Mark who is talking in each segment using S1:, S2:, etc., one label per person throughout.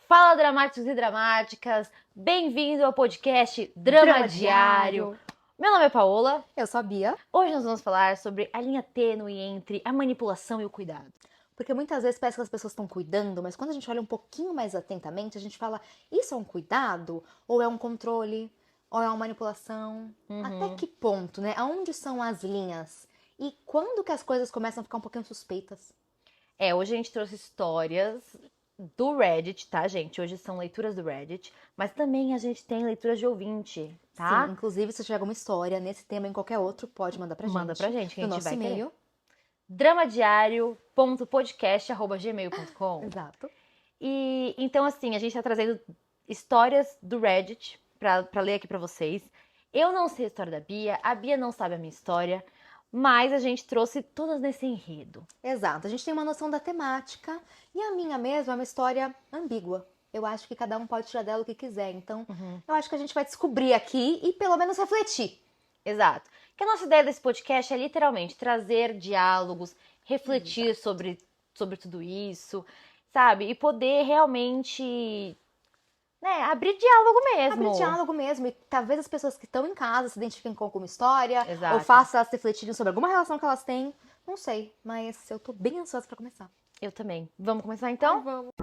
S1: Fala, dramáticos e dramáticas! Bem-vindo ao podcast Drama Diário. Meu nome é Paola.
S2: Eu sou a Bia.
S1: Hoje nós vamos falar sobre a linha tênue entre a manipulação e o cuidado.
S2: Porque muitas vezes parece que as pessoas estão cuidando, mas quando a gente olha um pouquinho mais atentamente, a gente fala, isso é um cuidado? Ou é um controle? Ou é uma manipulação? Até que ponto, né? Aonde são as linhas? E quando que as coisas começam a ficar um pouquinho suspeitas?
S1: Hoje a gente trouxe histórias do Reddit, tá, gente? Hoje são leituras do Reddit, mas também a gente tem leituras de ouvinte, tá?
S2: Sim, inclusive, se tiver alguma história nesse tema ou em qualquer outro, pode mandar pra gente.
S1: Manda pra gente, que a gente
S2: no nosso
S1: vai
S2: e-mail.
S1: querer. dramadiario.podcast@gmail.com.
S2: Exato.
S1: E então, assim, a gente tá trazendo histórias do Reddit pra ler aqui pra vocês. Eu não sei a história da Bia, a Bia não sabe a minha história, mas a gente trouxe todas nesse enredo.
S2: Exato, a gente tem uma noção da temática e a minha mesma é uma história ambígua. Eu acho que cada um pode tirar dela o que quiser, então eu acho que a gente vai descobrir aqui e pelo menos refletir.
S1: Exato. Que a nossa ideia desse podcast é literalmente trazer diálogos, refletir sobre tudo isso, sabe? E poder realmente, né, abrir diálogo mesmo.
S2: Abrir diálogo mesmo e talvez as pessoas que estão em casa se identifiquem com alguma história.
S1: Exato.
S2: Ou faça elas refletirem sobre alguma relação que elas têm. Não sei, mas eu tô bem ansiosa pra começar.
S1: Eu também. Vamos começar então?
S2: Vamos.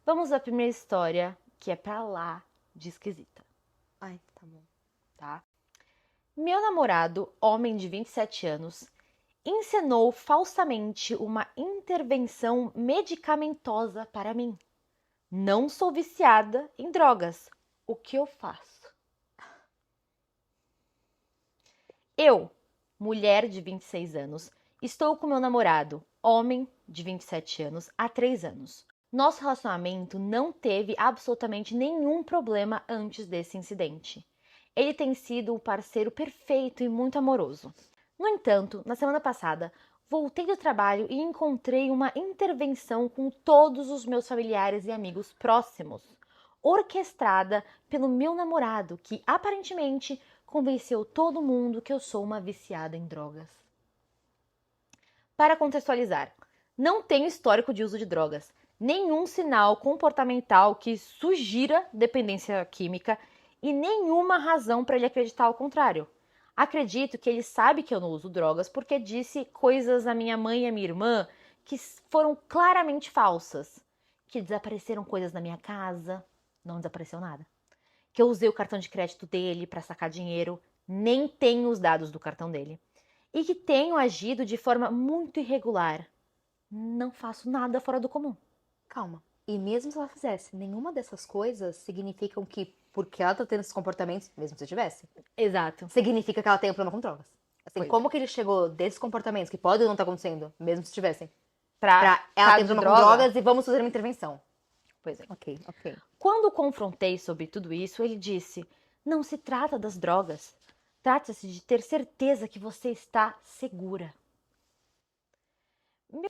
S1: Vamos à primeira história, que é pra lá de esquisita,
S2: Ai, tá bom.
S1: tá? Meu namorado, homem de 27 anos, encenou falsamente uma intervenção medicamentosa para mim. Não sou viciada em drogas. O que eu faço? Eu, mulher de 26 anos, estou com meu namorado, homem de 27 anos, há 3 anos. Nosso relacionamento não teve absolutamente nenhum problema antes desse incidente. Ele tem sido um parceiro perfeito e muito amoroso. No entanto, na semana passada, voltei do trabalho e encontrei uma intervenção com todos os meus familiares e amigos próximos, orquestrada pelo meu namorado, que aparentemente convenceu todo mundo que eu sou uma viciada em drogas. Para contextualizar, não tenho histórico de uso de drogas, nenhum sinal comportamental que sugira dependência química e nenhuma razão para ele acreditar ao contrário. Acredito que ele sabe que eu não uso drogas porque disse coisas à minha mãe e à minha irmã que foram claramente falsas. Que desapareceram coisas na minha casa, não desapareceu nada. Que eu usei o cartão de crédito dele para sacar dinheiro, nem tenho os dados do cartão dele. E que tenho agido de forma muito irregular. Não faço nada fora do comum.
S2: Calma. E mesmo se ela fizesse nenhuma dessas coisas, significam que, porque ela tá tendo esses comportamentos, mesmo se tivesse,
S1: Exato.
S2: significa que ela tem um problema com drogas. Assim,
S1: Pois
S2: como que ele chegou desses comportamentos, que podem não estar acontecendo, mesmo se tivessem,
S1: Pra
S2: ela
S1: caso
S2: tem
S1: de
S2: problema com drogas e vamos fazer uma intervenção.
S1: Pois é.
S2: Ok.
S1: Quando o confrontei sobre tudo isso, ele disse: não se trata das drogas. Trata-se de ter certeza que você está segura.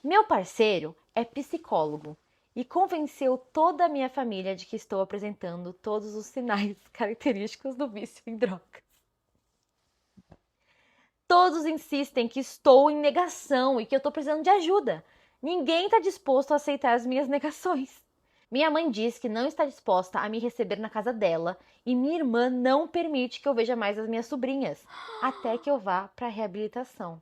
S1: Meu parceiro é psicólogo e convenceu toda a minha família de que estou apresentando todos os sinais característicos do vício em drogas. Todos insistem que estou em negação e que eu estou precisando de ajuda. Ninguém está disposto a aceitar as minhas negações. Minha mãe diz que não está disposta a me receber na casa dela e minha irmã não permite que eu veja mais as minhas sobrinhas, até que eu vá para a reabilitação.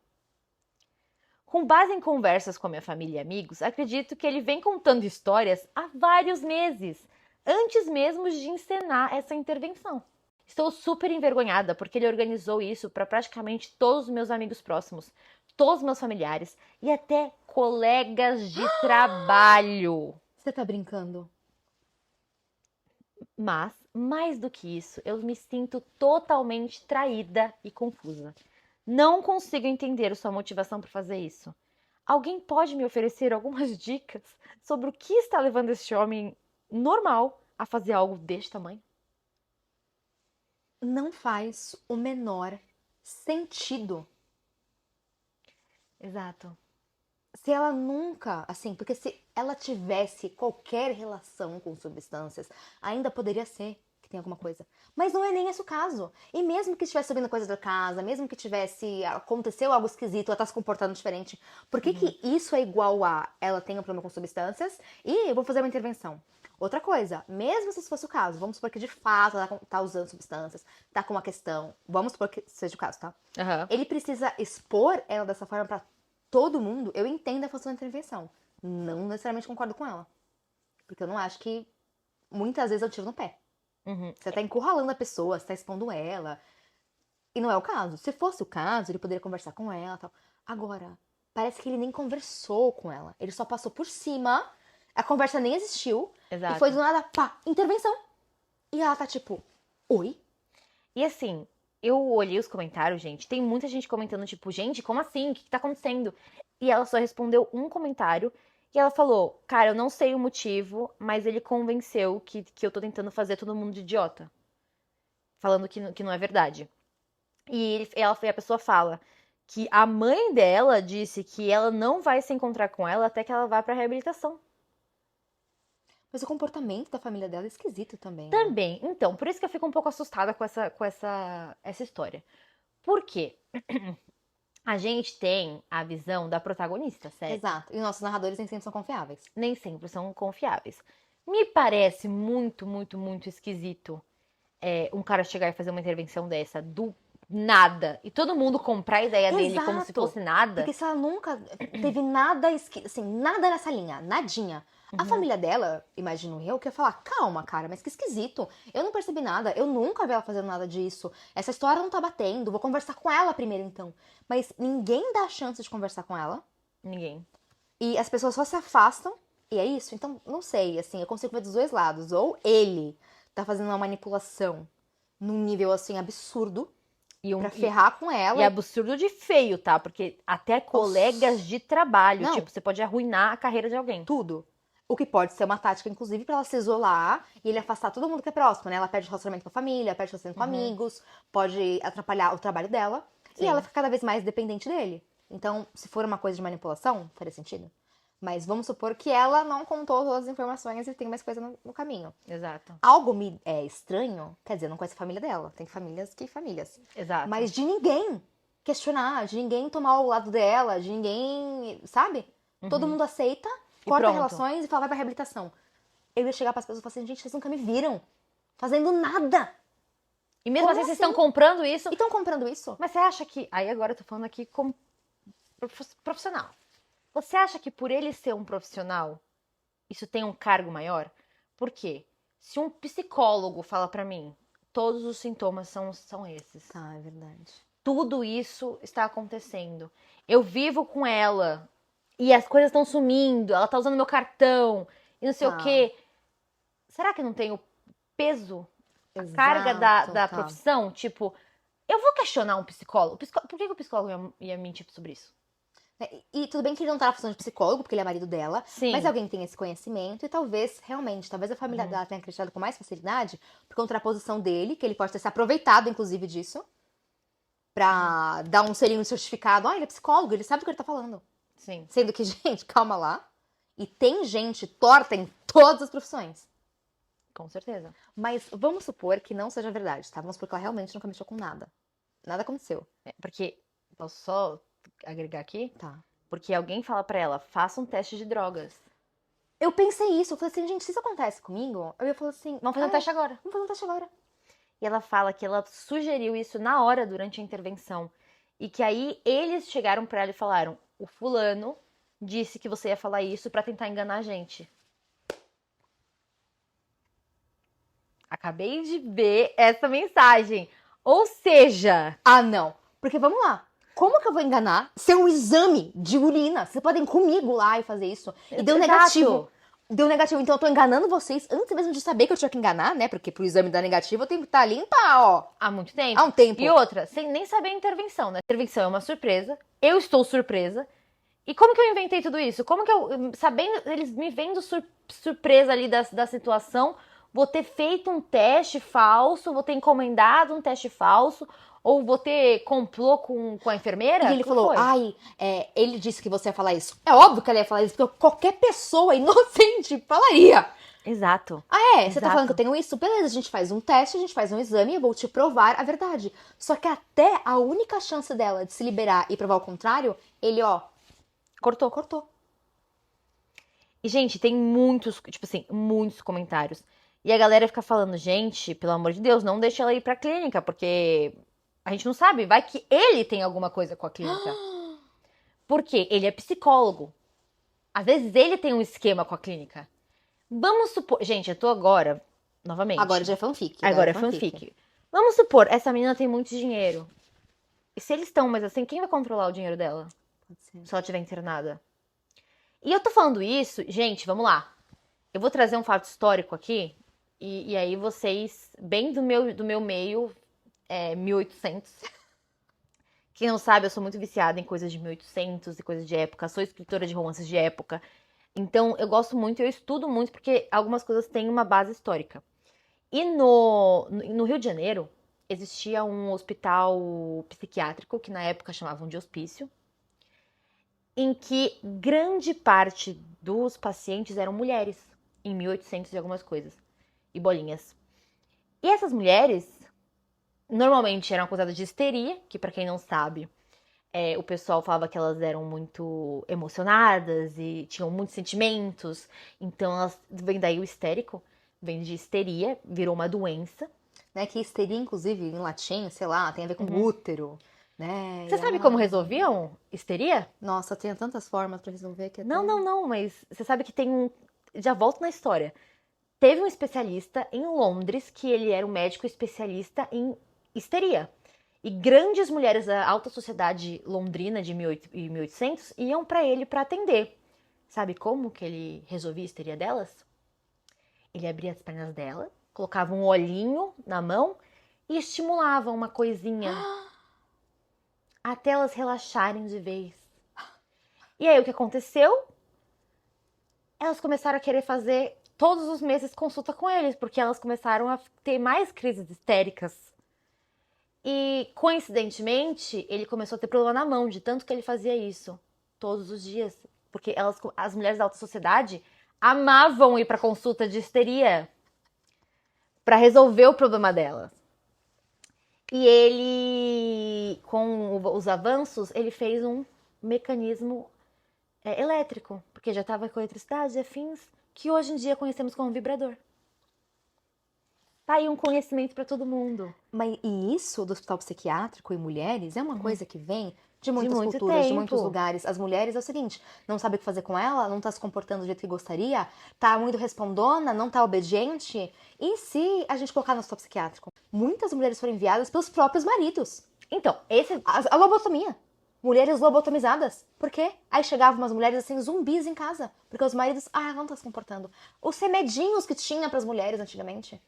S1: Com base em conversas com a minha família e amigos, acredito que ele vem contando histórias há vários meses, antes mesmo de encenar essa intervenção. Estou super envergonhada porque ele organizou isso para praticamente todos os meus amigos próximos, todos os meus familiares e até colegas de trabalho.
S2: Você tá brincando?
S1: Mas, mais do que isso, eu me sinto totalmente traída e confusa. Não consigo entender sua motivação para fazer isso. Alguém pode me oferecer algumas dicas sobre o que está levando este homem normal a fazer algo deste tamanho?
S2: Não faz o menor sentido.
S1: Exato.
S2: Se ela nunca, assim, porque se ela tivesse qualquer relação com substâncias, ainda poderia ser que tem alguma coisa. Mas não é nem esse o caso. E mesmo que estivesse subindo coisa da casa, mesmo que aconteceu algo esquisito, ela tá se comportando diferente, por que que isso é igual a ela tem um problema com substâncias e eu vou fazer uma intervenção? Outra coisa, mesmo se isso fosse o caso, vamos supor que de fato ela tá usando substâncias, tá com uma questão, vamos supor que seja o caso, tá?
S1: Aham.
S2: Ele precisa expor ela dessa forma pra todo mundo, eu entendo a função da intervenção. Não necessariamente concordo com ela. Porque eu não acho que muitas vezes eu tiro no pé.
S1: Uhum.
S2: Você tá encurralando a pessoa, você tá expondo ela. E não é o caso. Se fosse o caso, ele poderia conversar com ela e tal. Agora, parece que ele nem conversou com ela. Ele só passou por cima, a conversa nem existiu.
S1: Exato.
S2: E foi do nada, pá, intervenção. E ela tá tipo, oi?
S1: E assim, eu olhei os comentários, gente. Tem muita gente comentando, tipo, gente, como assim? O que tá acontecendo? E ela só respondeu um comentário. E ela falou, cara, eu não sei o motivo, mas ele convenceu que eu tô tentando fazer todo mundo de idiota. Falando que não é verdade. E a pessoa fala que a mãe dela disse que ela não vai se encontrar com ela até que ela vá pra reabilitação.
S2: Mas o comportamento da família dela é esquisito também. Né?
S1: Também. Então, por isso que eu fico um pouco assustada com essa história. Por quê? A gente tem a visão da protagonista, certo?
S2: Exato. E os nossos narradores nem sempre são confiáveis.
S1: Nem sempre são confiáveis. Me parece muito, muito, muito esquisito um cara chegar e fazer uma intervenção dessa do nada e todo mundo comprar a ideia dele como se
S2: Exato.
S1: fosse nada.
S2: Porque se ela nunca teve nada, assim, nada nessa linha, nadinha. A família dela, imagino eu, que ia falar, calma, cara, mas que esquisito. Eu não percebi nada, eu nunca vi ela fazendo nada disso. Essa história não tá batendo, vou conversar com ela primeiro, então. Mas ninguém dá a chance de conversar com ela.
S1: Ninguém.
S2: E as pessoas só se afastam, e é isso. Então, não sei, assim, eu consigo ver dos dois lados. Ou ele tá fazendo uma manipulação num nível, assim, absurdo, pra ferrar com ela.
S1: E é absurdo de feio, tá? Porque até colegas de trabalho,
S2: Não.
S1: tipo, você pode arruinar a carreira de alguém.
S2: Tudo. O que pode ser uma tática, inclusive, pra ela se isolar e ele afastar todo mundo que é próximo, né? Ela perde relacionamento com a família, perde relacionamento com amigos, pode atrapalhar o trabalho dela.
S1: Sim.
S2: E ela fica cada vez mais dependente dele. Então, se for uma coisa de manipulação, faria sentido. Mas vamos supor que ela não contou todas as informações e tem mais coisa no caminho.
S1: Exato.
S2: Algo me é estranho, quer dizer, não conhece a família dela. Tem famílias que famílias.
S1: Exato.
S2: Mas de ninguém questionar, de ninguém tomar o lado dela, de ninguém, sabe? Todo mundo aceita, corta
S1: pronto.
S2: relações e fala, vai pra reabilitação. Eu ia chegar pras pessoas e falar assim, gente, vocês nunca me viram fazendo nada.
S1: E mesmo
S2: Como
S1: assim, vocês
S2: assim?
S1: estão comprando isso.
S2: E estão comprando isso?
S1: Mas você acha que. Aí agora eu tô falando aqui como profissional. Você acha que por ele ser um profissional, isso tem um cargo maior? Por quê? Se um psicólogo fala pra mim, todos os sintomas são esses.
S2: Tá, é verdade.
S1: Tudo isso está acontecendo. Eu vivo com ela e as coisas estão sumindo, ela tá usando meu cartão e não sei o quê. Será que não tem o peso, a carga da profissão? Tipo, eu vou questionar um psicólogo. Por que o psicólogo ia mentir sobre isso?
S2: E tudo bem que ele não tá na função de psicólogo, porque ele é marido dela.
S1: Sim.
S2: Mas alguém tem esse conhecimento e talvez a família dela tenha acreditado com mais facilidade por conta da posição dele, que ele pode ter se aproveitado, inclusive, disso. Pra dar um selinho no certificado. Ele é psicólogo, ele sabe do que ele tá falando.
S1: Sim.
S2: Sendo que, gente, calma lá. E tem gente torta em todas as profissões.
S1: Com certeza.
S2: Mas vamos supor que não seja verdade, tá? Vamos supor que ela realmente nunca mexeu com nada. Nada aconteceu.
S1: Porque, posso só agregar aqui?
S2: Tá.
S1: Porque alguém fala pra ela, faça um teste de drogas.
S2: Eu pensei isso. Eu falei assim, gente, se isso acontece comigo, eu ia falar assim...
S1: Vamos fazer um teste agora.
S2: Vamos fazer um teste agora.
S1: E ela fala que ela sugeriu isso na hora, durante a intervenção. E que aí eles chegaram pra ela e falaram, o fulano disse que você ia falar isso pra tentar enganar a gente. Acabei de ver essa mensagem. Ou seja...
S2: Ah, não. Porque vamos lá. Como que eu vou enganar se é um exame de urina? Vocês podem ir comigo lá e fazer isso. E deu negativo. Deu negativo. Então eu tô enganando vocês antes mesmo de saber que eu tinha que enganar, né? Porque pro exame dar negativo eu tenho que estar limpa, ó.
S1: Há muito tempo.
S2: Há um tempo.
S1: E outra, sem nem saber a intervenção, né? A intervenção é uma surpresa. Eu estou surpresa. E como que eu inventei tudo isso? Como que eu, sabendo, eles me vendo surpresa ali da situação, vou ter feito um teste falso, vou ter encomendado um teste falso, ou vou ter complô com a enfermeira?
S2: E ele falou, ele disse que você ia falar isso. É óbvio que ela ia falar isso, porque qualquer pessoa inocente falaria.
S1: Exato.
S2: Você tá falando que eu tenho isso? Beleza, a gente faz um teste, a gente faz um exame e eu vou te provar a verdade. Só que até a única chance dela de se liberar e provar o contrário, ele, ó, cortou.
S1: E, gente, tem muitos, tipo assim, muitos comentários. E a galera fica falando, gente, pelo amor de Deus, não deixa ela ir pra clínica, porque a gente não sabe, vai que ele tem alguma coisa com a clínica. Porque ele é psicólogo. Às vezes ele tem um esquema com a clínica. Vamos supor. Gente, eu tô agora, novamente.
S2: Agora já é fanfic.
S1: Agora é fanfic. Vamos supor, essa menina tem muito dinheiro. E se eles estão, mas assim, quem vai controlar o dinheiro dela?
S2: Pode ser.
S1: Se ela estiver internada. E eu tô falando isso, gente, vamos lá. Eu vou trazer um fato histórico aqui. E aí vocês, bem do meu meio, 1800. Quem não sabe, eu sou muito viciada em coisas de 1800 e coisas de época. Sou escritora de romances de época. Então, eu gosto muito, eu estudo muito, porque algumas coisas têm uma base histórica. E no Rio de Janeiro, existia um hospital psiquiátrico, que na época chamavam de hospício, em que grande parte dos pacientes eram mulheres, em 1800 e algumas coisas, e bolinhas. E essas mulheres, normalmente eram acusadas de histeria, que pra quem não sabe, o pessoal falava que elas eram muito emocionadas e tinham muitos sentimentos. Então, vem daí o histérico, vem de histeria, virou uma doença.
S2: Né, que histeria, inclusive, em latim, sei lá, tem a ver com útero, né?
S1: Você sabe como resolviam histeria?
S2: Nossa, tem tantas formas pra resolver que
S1: Não, mas você sabe que tem um... Já volto na história. Teve um especialista em Londres que ele era um médico especialista em histeria. E grandes mulheres da alta sociedade londrina de 1800 iam pra ele pra atender. Sabe como que ele resolvia a histeria delas? Ele abria as pernas dela, colocava um olhinho na mão e estimulava uma coisinha até elas relaxarem de vez. E aí o que aconteceu? Elas começaram a querer fazer todos os meses consulta com eles, porque elas começaram a ter mais crises histéricas. E, coincidentemente, ele começou a ter problema na mão, de tanto que ele fazia isso todos os dias. Porque as mulheres da alta sociedade amavam ir pra consulta de histeria pra resolver o problema delas. E ele, com os avanços, ele fez um mecanismo elétrico, porque já estava com eletricidade e afins, que hoje em dia conhecemos como vibrador. Tá aí um conhecimento pra todo mundo.
S2: E isso do hospital psiquiátrico e mulheres é uma coisa que vem de muitas
S1: muito
S2: culturas, de
S1: tempo.
S2: muitos lugares. As mulheres é o seguinte, não sabe o que fazer com ela, não tá se comportando do jeito que gostaria, tá muito respondona, não tá obediente. E se a gente colocar no hospital psiquiátrico? Muitas mulheres foram enviadas pelos próprios maridos.
S1: Então,
S2: A lobotomia. Mulheres lobotomizadas. Por quê? Aí chegavam umas mulheres assim, zumbis em casa. Porque os maridos, ela não tá se comportando. Os remedinhos que tinha pras mulheres antigamente.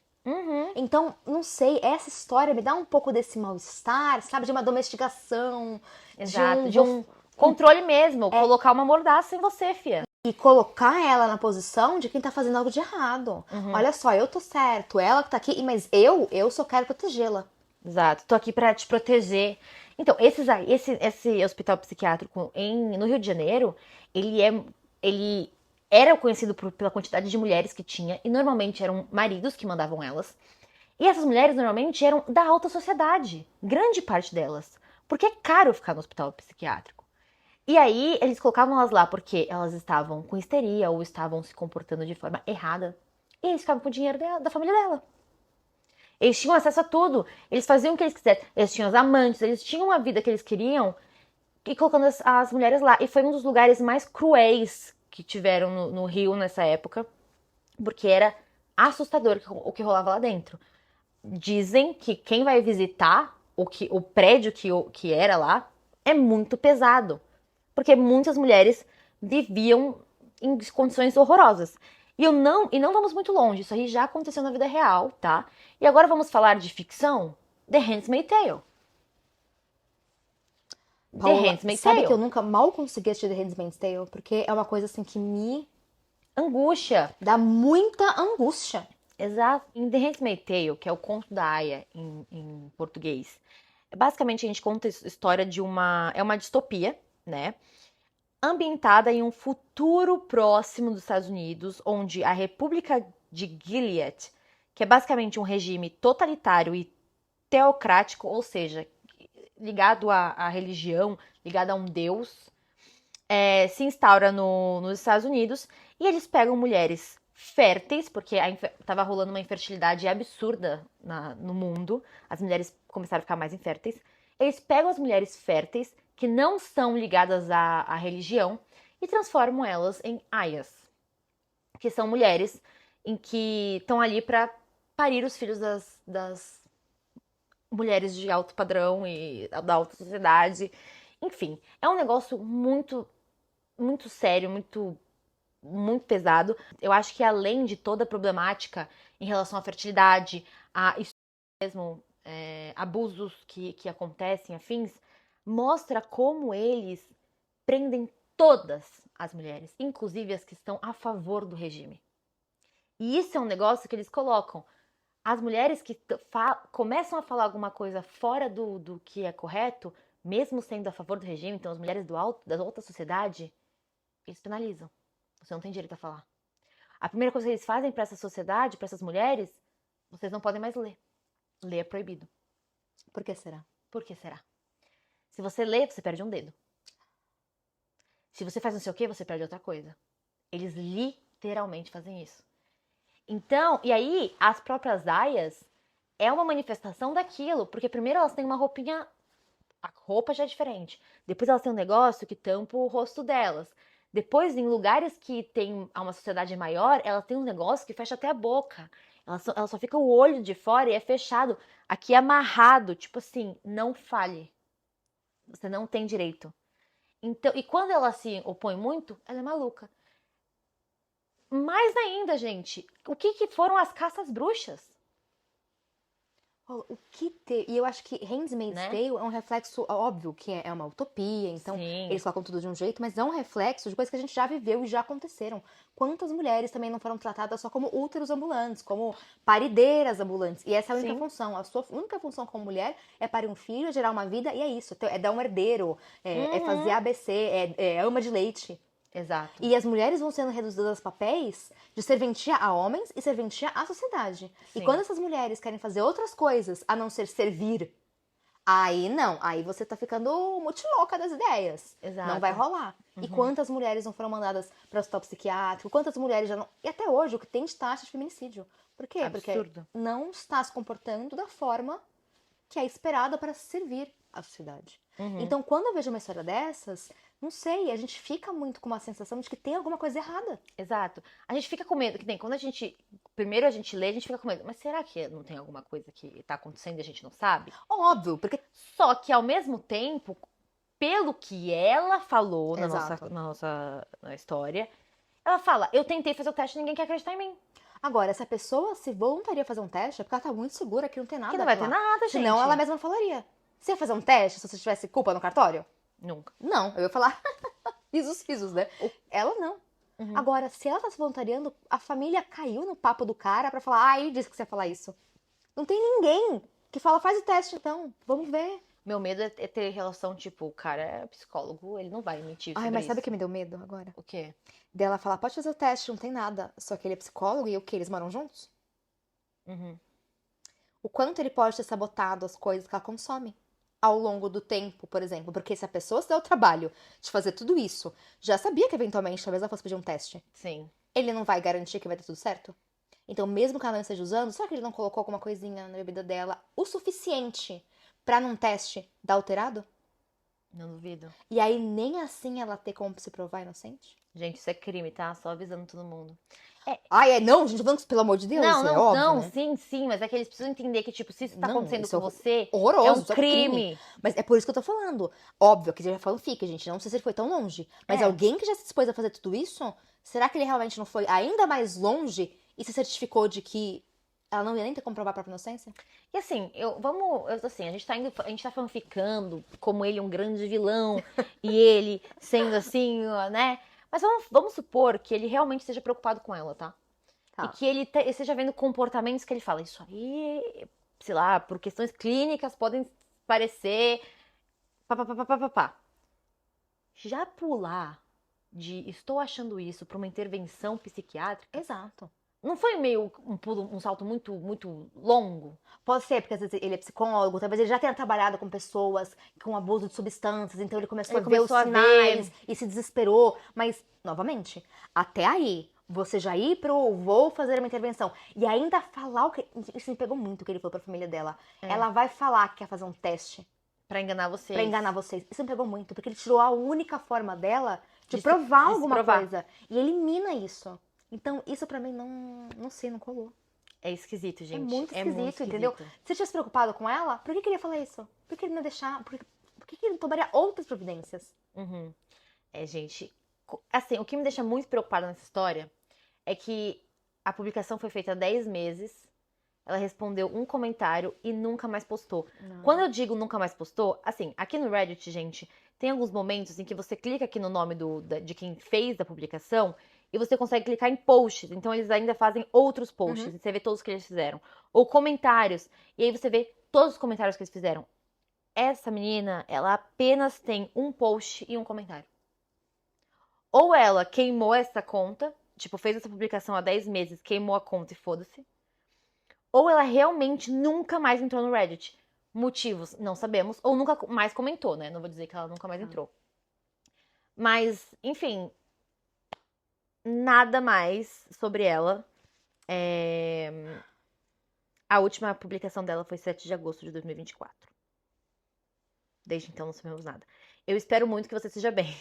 S2: Então, não sei, essa história me dá um pouco desse mal-estar, sabe? De uma domesticação.
S1: Exato, de um controle mesmo. Colocar uma mordaça em você, fia.
S2: E colocar ela na posição de quem tá fazendo algo de errado. Olha só, eu tô certo, ela que tá aqui, mas eu só quero protegê-la.
S1: Exato, tô aqui pra te proteger. Então, esse hospital psiquiátrico no Rio de Janeiro, ele era conhecido pela quantidade de mulheres que tinha, e normalmente eram maridos que mandavam elas. E essas mulheres normalmente eram da alta sociedade, grande parte delas, porque é caro ficar no hospital psiquiátrico. E aí eles colocavam elas lá porque elas estavam com histeria ou estavam se comportando de forma errada, e eles ficavam com o dinheiro da família dela. Eles tinham acesso a tudo, eles faziam o que eles quisessem, eles tinham os amantes, eles tinham a vida que eles queriam, e colocando as mulheres lá. E foi um dos lugares mais cruéis que tiveram no Rio nessa época, porque era assustador o que rolava lá dentro. Dizem que quem vai visitar o prédio que era lá é muito pesado, porque muitas mulheres viviam em condições horrorosas. E não vamos muito longe, isso aí já aconteceu na vida real, tá? E agora vamos falar de ficção? The Handmaid's Tale.
S2: Paola,
S1: The Handmaid's
S2: sabe
S1: Tale.
S2: que eu nunca mal consegui assistir The Handmaid's Tale? Porque é uma coisa assim que me
S1: Angústia.
S2: dá muita angústia.
S1: Exato. Em The Handmaid's Tale, que é o conto da Aya em português, basicamente a gente conta a história de é uma distopia, né? Ambientada em um futuro próximo dos Estados Unidos, onde a República de Gilead, que é basicamente um regime totalitário e teocrático, ou seja, ligado à religião, ligado a um deus, se instaura nos Estados Unidos e eles pegam mulheres férteis, porque estava rolando uma infertilidade absurda no mundo, as mulheres começaram a ficar mais inférteis. Eles pegam as mulheres férteis, que não são ligadas à religião, e transformam elas em aias, que são mulheres em que estão ali para parir os filhos das mulheres de alto padrão e da alta sociedade. Enfim, é um negócio muito, muito sério, muito, muito pesado. Eu acho que além de toda a problemática em relação à fertilidade, a mesmo abusos que acontecem, afins, mostra como eles prendem todas as mulheres, inclusive as que estão a favor do regime. E isso é um negócio que eles colocam. As mulheres que começam a falar alguma coisa fora do que é correto, mesmo sendo a favor do regime, então as mulheres da alta sociedade, eles penalizam. Você não tem direito a falar. A primeira coisa que eles fazem para essa sociedade, para essas mulheres, vocês não podem mais ler. Ler é proibido.
S2: Por que será?
S1: Por que será? Se você lê, você perde um dedo. Se você faz não sei o que, você perde outra coisa. Eles literalmente fazem isso. Então, e aí, as próprias aias é uma manifestação daquilo, porque primeiro elas têm uma roupinha, a roupa já é diferente. Depois elas têm um negócio que tampa o rosto delas. Depois, em lugares que tem uma sociedade maior, ela tem um negócio que fecha até a boca. Ela só fica o olho de fora e é fechado. Aqui é amarrado, tipo assim, não fale. Você não tem direito. Então, e quando ela se opõe muito, ela é maluca. Mais ainda, gente, o que foram as caças bruxas?
S2: O que ter. E eu acho que Handmaid's
S1: Né?
S2: Tale é um reflexo, óbvio, que é uma utopia, então
S1: Sim.
S2: eles colocam tudo de um jeito, mas é um reflexo de coisas que a gente já viveu e já aconteceram. Quantas mulheres também não foram tratadas só como úteros ambulantes, como parideiras ambulantes? E essa é a única
S1: Sim.
S2: função. A sua única função como mulher é parir um filho, é gerar uma vida, e é isso. É dar um herdeiro, é fazer ABC, é ama de leite.
S1: Exato.
S2: E as mulheres vão sendo reduzidas aos papéis de serventia a homens e serventia à sociedade.
S1: Sim.
S2: E quando essas mulheres querem fazer outras coisas a não ser servir, aí não. Aí você tá ficando muito louca das ideias.
S1: Exato.
S2: Não vai rolar. E quantas mulheres não foram mandadas para o hospital psiquiátrico? Quantas mulheres já não. E até hoje, o que tem de taxa de feminicídio. Por quê?
S1: Absurdo.
S2: Porque não está se comportando da forma que é esperada para servir à sociedade. Então, quando eu vejo uma história dessas, não sei, a gente fica muito com uma sensação de que tem alguma coisa errada.
S1: Exato. A gente fica com medo, que nem quando primeiro a gente lê, a gente fica com medo. Mas será que não tem alguma coisa que tá acontecendo e a gente não sabe?
S2: Óbvio, porque
S1: Só que ao mesmo tempo, pelo que ela falou na
S2: Exato.
S1: na história, ela fala, eu tentei fazer o teste e ninguém quer acreditar em mim.
S2: agora, se a pessoa se voluntaria a fazer um teste, é porque ela tá muito segura que não tem nada.
S1: Que não vai ter nada, gente.
S2: Senão ela mesma falaria. Você ia fazer um teste se você tivesse culpa no cartório?
S1: Nunca.
S2: Não, eu ia falar risos, né? Ela não. Agora, se ela tá se voluntariando, a família caiu no papo do cara pra falar, ele disse que você ia falar isso. Não tem ninguém que fala, faz o teste então, vamos ver.
S1: Meu medo é ter relação, tipo, o cara é psicólogo, ele não vai mentir sobre
S2: Mas sabe o
S1: isso.
S2: que me deu medo agora?
S1: O quê?
S2: Dela falar, pode fazer o teste, não tem nada. Só que ele é psicólogo e o que? Eles moram juntos? O quanto ele pode ter sabotado as coisas que ela consome ao longo do tempo, por exemplo. Porque se a pessoa se der o trabalho de fazer tudo isso, já sabia que eventualmente talvez ela fosse pedir um teste.
S1: Sim.
S2: Ele não vai garantir que vai dar tudo certo? Então, mesmo que ela não esteja usando, será que ele não colocou alguma coisinha na bebida dela o suficiente pra num teste dar alterado?
S1: Não duvido.
S2: E aí, nem assim ela ter como se provar inocente?
S1: Gente, isso é crime, tá? Só avisando todo mundo.
S2: Não, gente, vamos, pelo amor de Deus,
S1: Não,
S2: é
S1: não,
S2: óbvio,
S1: não,
S2: né?
S1: sim, mas é que eles precisam entender que, tipo, se isso tá
S2: Não,
S1: acontecendo
S2: isso
S1: com
S2: é
S1: você,
S2: horroroso,
S1: é um
S2: isso
S1: crime.
S2: Mas é por isso que eu tô falando. Óbvio que ele já falou fica, gente. Não sei se ele foi tão longe. Mas alguém que já se dispôs a fazer tudo isso, será que ele realmente não foi ainda mais longe e se certificou de que ela não ia nem ter como provar a própria inocência?
S1: E assim, a gente tá fanficando como ele um grande vilão e ele sendo assim, né? Mas vamos supor que ele realmente esteja preocupado com ela, tá? E que ele esteja vendo comportamentos que ele fala, isso aí, sei lá, por questões clínicas podem parecer pá. Já pular de estou achando isso pra uma intervenção psiquiátrica,
S2: Exato.
S1: Não foi meio um salto muito, muito longo?
S2: Pode ser, porque às vezes ele é psicólogo, talvez ele já tenha trabalhado com pessoas com abuso de substâncias, então ele começou
S1: Ele
S2: a ver os
S1: começou a
S2: sinais
S1: ver.
S2: e se desesperou. Mas, novamente, até aí, você já ir pro vou fazer uma intervenção e ainda falar o que. Isso me pegou muito o que ele falou pra família dela.
S1: É.
S2: Ela vai falar que quer fazer um teste
S1: Pra enganar vocês.
S2: pra enganar vocês. Isso me pegou muito, porque ele tirou a única forma dela de
S1: De se-
S2: provar
S1: de se
S2: alguma
S1: provar.
S2: coisa. E elimina isso. Então, isso pra mim não sei, não colou.
S1: É esquisito, gente.
S2: É muito
S1: É muito
S2: esquisito, entendeu?
S1: esquisito.
S2: Se ele tivesse preocupado com ela, por que que ele ia falar isso? Por que ele não ia deixar? Por que ele não tomaria outras providências?
S1: Uhum. É, gente. Assim, o que me deixa muito preocupada nessa história é que a publicação foi feita há 10 meses. Ela respondeu um comentário e nunca mais postou. Quando eu digo nunca mais postou, assim, aqui no Reddit, gente, tem alguns momentos em que você clica aqui no nome de quem fez a publicação e você consegue clicar em posts. Então eles ainda fazem outros posts e você vê todos que eles fizeram. Ou comentários. E aí você vê todos os comentários que eles fizeram. Essa menina, ela apenas tem um post e um comentário. Ou ela queimou essa conta, tipo, fez essa publicação há 10 meses, queimou a conta e foda-se. Ou ela realmente nunca mais entrou no Reddit. Motivos, não sabemos. Ou nunca mais comentou, né? Não vou dizer que ela nunca mais entrou. Mas, enfim, nada mais sobre ela. A última publicação dela foi 7 de agosto de 2024. Desde então não sabemos nada. Eu espero muito que você esteja bem.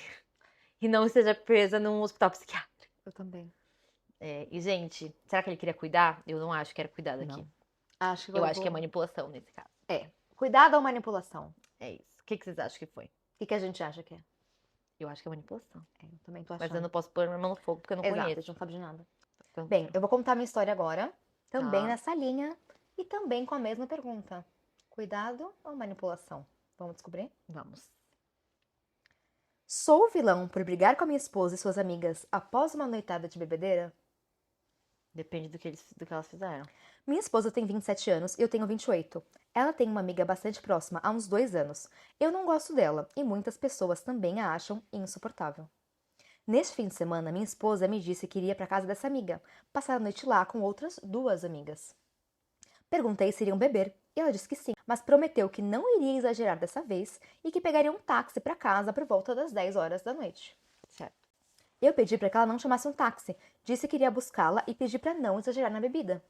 S1: E não esteja presa num hospital psiquiátrico.
S2: Eu também.
S1: E, gente, será que ele queria cuidar? Eu não acho que era cuidar daqui.
S2: Não. Acho que
S1: Eu acho que é manipulação nesse caso.
S2: Cuidado ou manipulação?
S1: É isso. O que vocês acham que foi?
S2: O que a gente acha que é?
S1: Eu acho que é manipulação.
S2: Eu também tô achando.
S1: Mas eu não posso pôr minha mão no fogo porque eu não
S2: Exato, a
S1: conheço.
S2: gente não sabe de nada.
S1: Então,
S2: Bem, eu vou contar minha história agora. Também
S1: Tá.
S2: nessa linha. E também com a mesma pergunta. Cuidado ou manipulação? Vamos descobrir?
S1: Vamos.
S2: Sou o vilão por brigar com a minha esposa e suas amigas após uma noitada de bebedeira?
S1: Depende do que elas fizeram.
S2: Minha esposa tem 27 anos e eu tenho 28. Ela tem uma amiga bastante próxima há uns 2 anos. Eu não gosto dela e muitas pessoas também a acham insuportável. Neste fim de semana, minha esposa me disse que iria para casa dessa amiga, passar a noite lá com outras 2 amigas. Perguntei se iriam beber e ela disse que sim, mas prometeu que não iria exagerar dessa vez e que pegaria um táxi para casa por volta das 10 horas da noite.
S1: Certo.
S2: Eu pedi para que ela não chamasse um táxi, disse que iria buscá-la e pedi para não exagerar na bebida.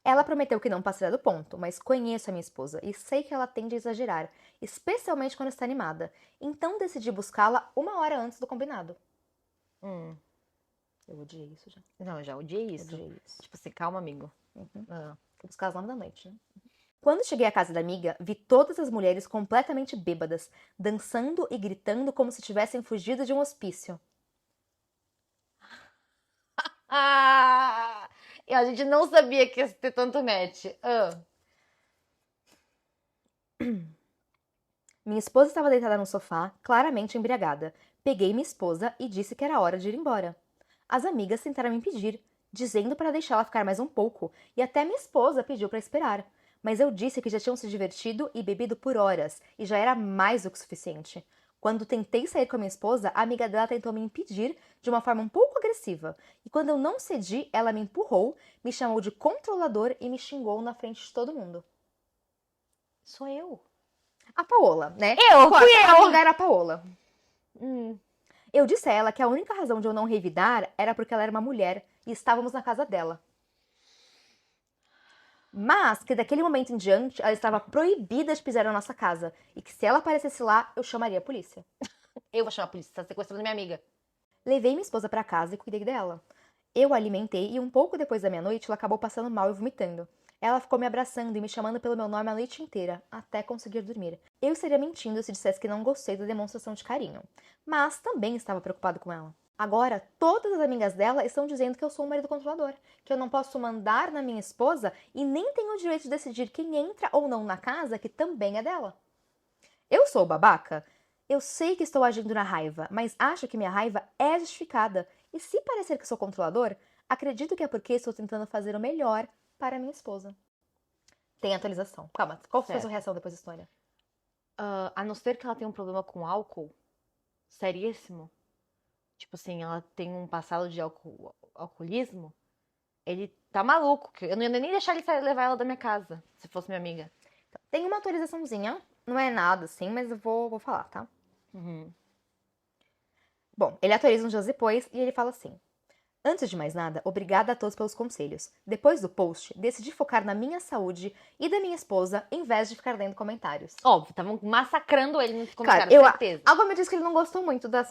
S2: Ela prometeu que não passaria do ponto, mas conheço a minha esposa e sei que ela tende a exagerar, especialmente quando está animada. Então decidi buscá-la 1 hora antes do combinado. Eu odiei isso já.
S1: Não, eu já odiei isso.
S2: Odiei isso.
S1: Tipo assim, calma, amigo.
S2: Fui buscar às 9 da noite, né? Quando cheguei à casa da amiga, vi todas as mulheres completamente bêbadas, dançando e gritando como se tivessem fugido de um hospício.
S1: Ah! E a gente não sabia que ia ter tanto match.
S2: Minha esposa estava deitada no sofá, claramente embriagada. Peguei minha esposa e disse que era hora de ir embora. As amigas tentaram me impedir, dizendo para deixá-la ficar mais um pouco, e até minha esposa pediu para esperar. Mas eu disse que já tinham se divertido e bebido por horas, e já era mais do que suficiente. Quando tentei sair com a minha esposa, a amiga dela tentou me impedir de uma forma um pouco agressiva. E quando eu não cedi, ela me empurrou, me chamou de controlador e me xingou na frente de todo mundo.
S1: Sou eu.
S2: A Paola, né?
S1: Fui
S2: A
S1: eu!
S2: lugar era a Paola.
S1: Hum.
S2: Eu disse a ela que a única razão de eu não revidar era porque ela era uma mulher e estávamos na casa dela. Mas que daquele momento em diante ela estava proibida de pisar na nossa casa e que se ela aparecesse lá, eu chamaria a polícia.
S1: Eu vou chamar a polícia, tá sequestrando minha amiga.
S2: Levei minha esposa para casa e cuidei dela. Eu a alimentei e um pouco depois da meia-noite ela acabou passando mal e vomitando. Ela ficou me abraçando e me chamando pelo meu nome a noite inteira, até conseguir dormir. Eu estaria mentindo se dissesse que não gostei da demonstração de carinho, mas também estava preocupado com ela. Agora, todas as amigas dela estão dizendo que eu sou um marido controlador, que eu não posso mandar na minha esposa e nem tenho o direito de decidir quem entra ou não na casa, que também é dela. Eu sou babaca? Eu sei que estou agindo na raiva, mas acho que minha raiva é justificada. E se parecer que sou controlador, acredito que é porque estou tentando fazer o melhor para minha esposa. Tem atualização. Calma, qual foi a sua reação depois da história?
S1: A não ser que ela tenha um problema com álcool, seríssimo. Tipo assim, ela tem um passado de alcoolismo, ele tá maluco. Eu não ia nem deixar ele levar ela da minha casa, se fosse minha amiga.
S2: Tem uma atualizaçãozinha, não é nada assim, mas eu vou falar, tá?
S1: Uhum.
S2: Bom, ele atualiza uns dias depois e ele fala assim: antes de mais nada, obrigada a todos pelos conselhos. Depois do post, decidi focar na minha saúde e da minha esposa, em vez de ficar lendo comentários.
S1: Óbvio, estavam massacrando ele nos
S2: Claro,
S1: comentários, certeza.
S2: algo me diz que ele não gostou muito
S1: Do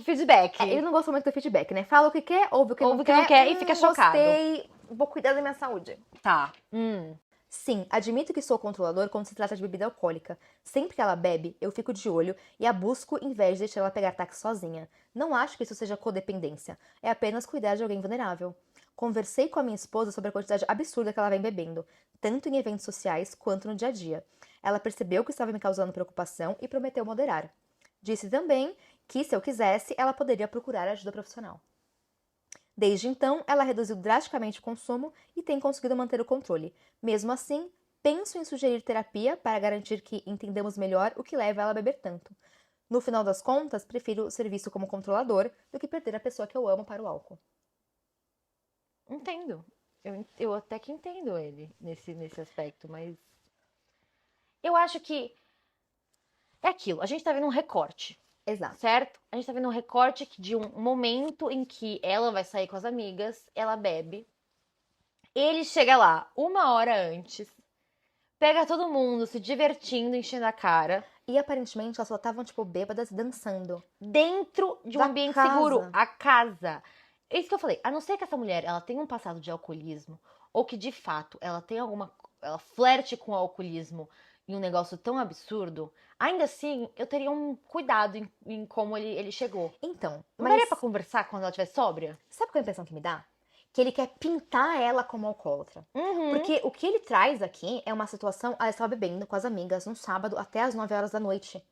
S1: feedback.
S2: Ele não gostou muito do feedback, né? Fala o que quer, ouve o que
S1: Ouve
S2: não
S1: o que não quer e fica chocado.
S2: Gostei, vou cuidar da minha saúde.
S1: Tá.
S2: Sim, admito que sou controlador quando se trata de bebida alcoólica. Sempre que ela bebe, eu fico de olho e a busco em vez de deixar ela pegar táxi sozinha. Não acho que isso seja codependência. É apenas cuidar de alguém vulnerável. Conversei com a minha esposa sobre a quantidade absurda que ela vem bebendo, tanto em eventos sociais quanto no dia a dia. Ela percebeu que estava me causando preocupação e prometeu moderar. Disse também que, se eu quisesse, ela poderia procurar ajuda profissional. Desde então, ela reduziu drasticamente o consumo e tem conseguido manter o controle. Mesmo assim, penso em sugerir terapia para garantir que entendamos melhor o que leva ela a beber tanto. No final das contas, prefiro ser visto como controlador do que perder a pessoa que eu amo para o álcool.
S1: Entendo. Eu até que entendo ele nesse aspecto, mas eu acho que é aquilo. A gente tá vendo um recorte.
S2: Exato.
S1: Certo? A gente tá vendo um recorte de um momento em que ela vai sair com as amigas, ela bebe. Ele chega lá 1 hora antes, pega todo mundo se divertindo, enchendo a cara.
S2: E aparentemente elas só estavam, tipo, bêbadas dançando.
S1: Dentro de um ambiente seguro. A casa. É isso que eu falei. A não ser que essa mulher ela tenha um passado de alcoolismo, ou que de fato ela tenha ela flerte com o alcoolismo em um negócio tão absurdo, ainda assim, eu teria um cuidado em como ele chegou.
S2: Então,
S1: Não daria pra conversar quando ela estiver sóbria?
S2: Sabe qual é a impressão que me dá? Que ele quer pintar ela como alcoólatra.
S1: Uhum.
S2: Porque o que ele traz aqui é uma situação... Ela estava bebendo com as amigas no sábado até as 9 horas da noite.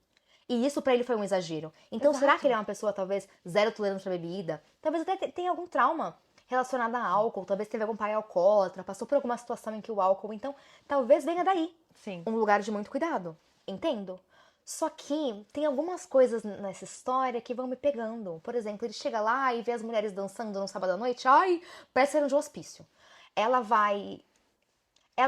S2: E isso pra ele foi um exagero. Então,
S1: Exato.
S2: será que ele é uma pessoa, talvez, zero tolerância à bebida? Talvez até tenha algum trauma relacionado a álcool. Talvez teve algum pai alcoólatra, passou por alguma situação em que o álcool... Então, talvez venha daí.
S1: Sim.
S2: Um lugar de muito cuidado. Entendo? Só que tem algumas coisas nessa história que vão me pegando. Por exemplo, ele chega lá e vê as mulheres dançando no sábado à noite. Ai, parece ser um de hospício. Ela fala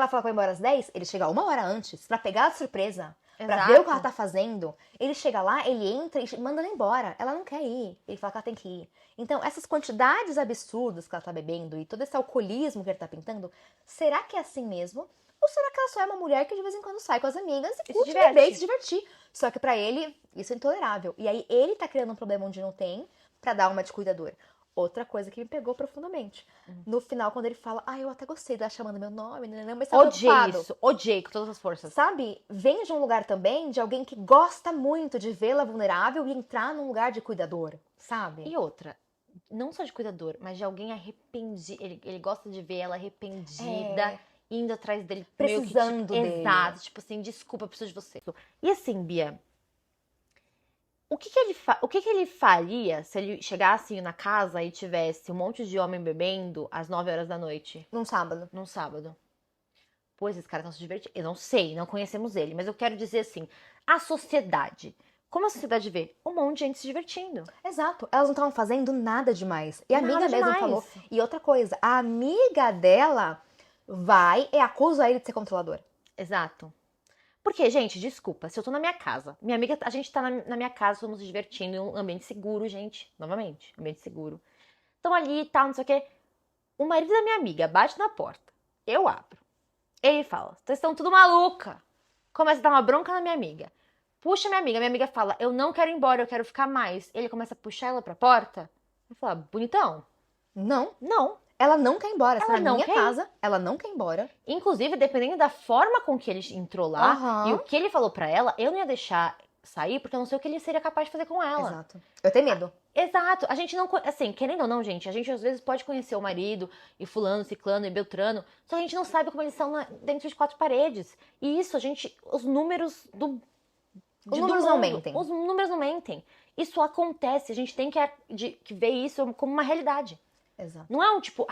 S2: que vai embora às 10, ele chega 1 hora antes pra pegar de surpresa. Pra
S1: Exato.
S2: ver o que ela tá fazendo. Ele chega lá, ele entra e manda ela embora. Ela não quer ir. Ele fala que ela tem que ir. Então, essas quantidades absurdas que ela tá bebendo e todo esse alcoolismo que ele tá pintando, será que é assim mesmo? Ou será que ela só é uma mulher que de vez em quando sai com as amigas e curte beber e se divertir? Só que pra ele, isso é intolerável. E aí ele tá criando um problema onde não tem pra dar uma de cuidador. Outra coisa que me pegou profundamente. No final, quando ele fala, eu até gostei dela chamando meu nome, mas tá preocupado.
S1: isso, odiei com todas as forças.
S2: Sabe? Vem de um lugar também de alguém que gosta muito de vê-la vulnerável e entrar num lugar de cuidador, sabe?
S1: E outra, não só de cuidador, mas de alguém arrependido. Ele gosta de ver ela arrependida, indo atrás dele.
S2: Precisando dele.
S1: Exato, tipo assim, desculpa, eu preciso de você. E assim, Bia, o que que ele faria se ele chegasse na casa e tivesse um monte de homem bebendo às 9 horas da noite?
S2: Num sábado.
S1: Num sábado. Pois, esses caras estão se divertindo. Eu não sei, não conhecemos ele, mas eu quero dizer assim, a sociedade. Como a sociedade vê? Um monte de gente se divertindo.
S2: Exato. Elas não estavam fazendo nada demais. E a
S1: Nada
S2: amiga mesmo
S1: demais.
S2: falou. E outra coisa, a amiga dela vai e acusa ele de ser controlador.
S1: Exato. Porque, gente, desculpa, se eu tô na minha casa, minha amiga, a gente tá na minha casa, estamos nos divertindo em um ambiente seguro, gente. Novamente, ambiente seguro. Estão ali e tal, não sei o quê. O marido da minha amiga bate na porta. Eu abro. Ele fala, vocês estão tudo maluca. Começa a dar uma bronca na minha amiga. Puxa minha amiga fala, eu não quero ir embora, eu quero ficar mais. Ele começa a puxar ela pra porta. Eu falo, bonitão.
S2: Não.
S1: Não.
S2: Ela não quer ir embora.
S1: Ela
S2: Ela na
S1: não
S2: minha
S1: quer
S2: casa, ela não quer ir embora.
S1: Inclusive, dependendo da forma com que ele entrou lá
S2: Aham.
S1: e o que ele falou pra ela, eu não ia deixar sair, porque eu não sei o que ele seria capaz de fazer com ela.
S2: Exato. Eu tenho medo.
S1: Exato. A gente não... Assim, querendo ou não, gente, a gente às vezes pode conhecer o marido e fulano, ciclano e beltrano, só que a gente não sabe como eles são dentro de 4 paredes. E isso, os números
S2: Os números não mentem.
S1: Os números não mentem. Isso acontece, a gente tem que ver isso como uma realidade.
S2: Exato.
S1: Não é um tipo,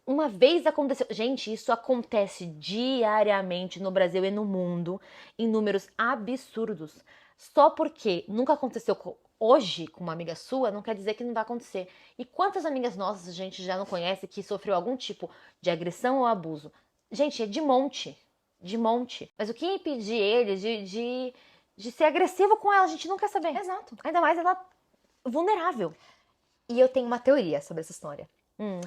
S1: uma vez aconteceu. Gente, isso acontece diariamente no Brasil e no mundo em números absurdos. Só porque nunca aconteceu hoje com uma amiga sua, não quer dizer que não vai acontecer. E quantas amigas nossas a gente já não conhece que sofreu algum tipo de agressão ou abuso? Gente, é de monte. De monte. Mas o que impedir ele de ser agressivo com ela? A gente não quer saber.
S2: Exato.
S1: Ainda mais ela vulnerável.
S2: E eu tenho uma teoria sobre essa história.
S1: Hum.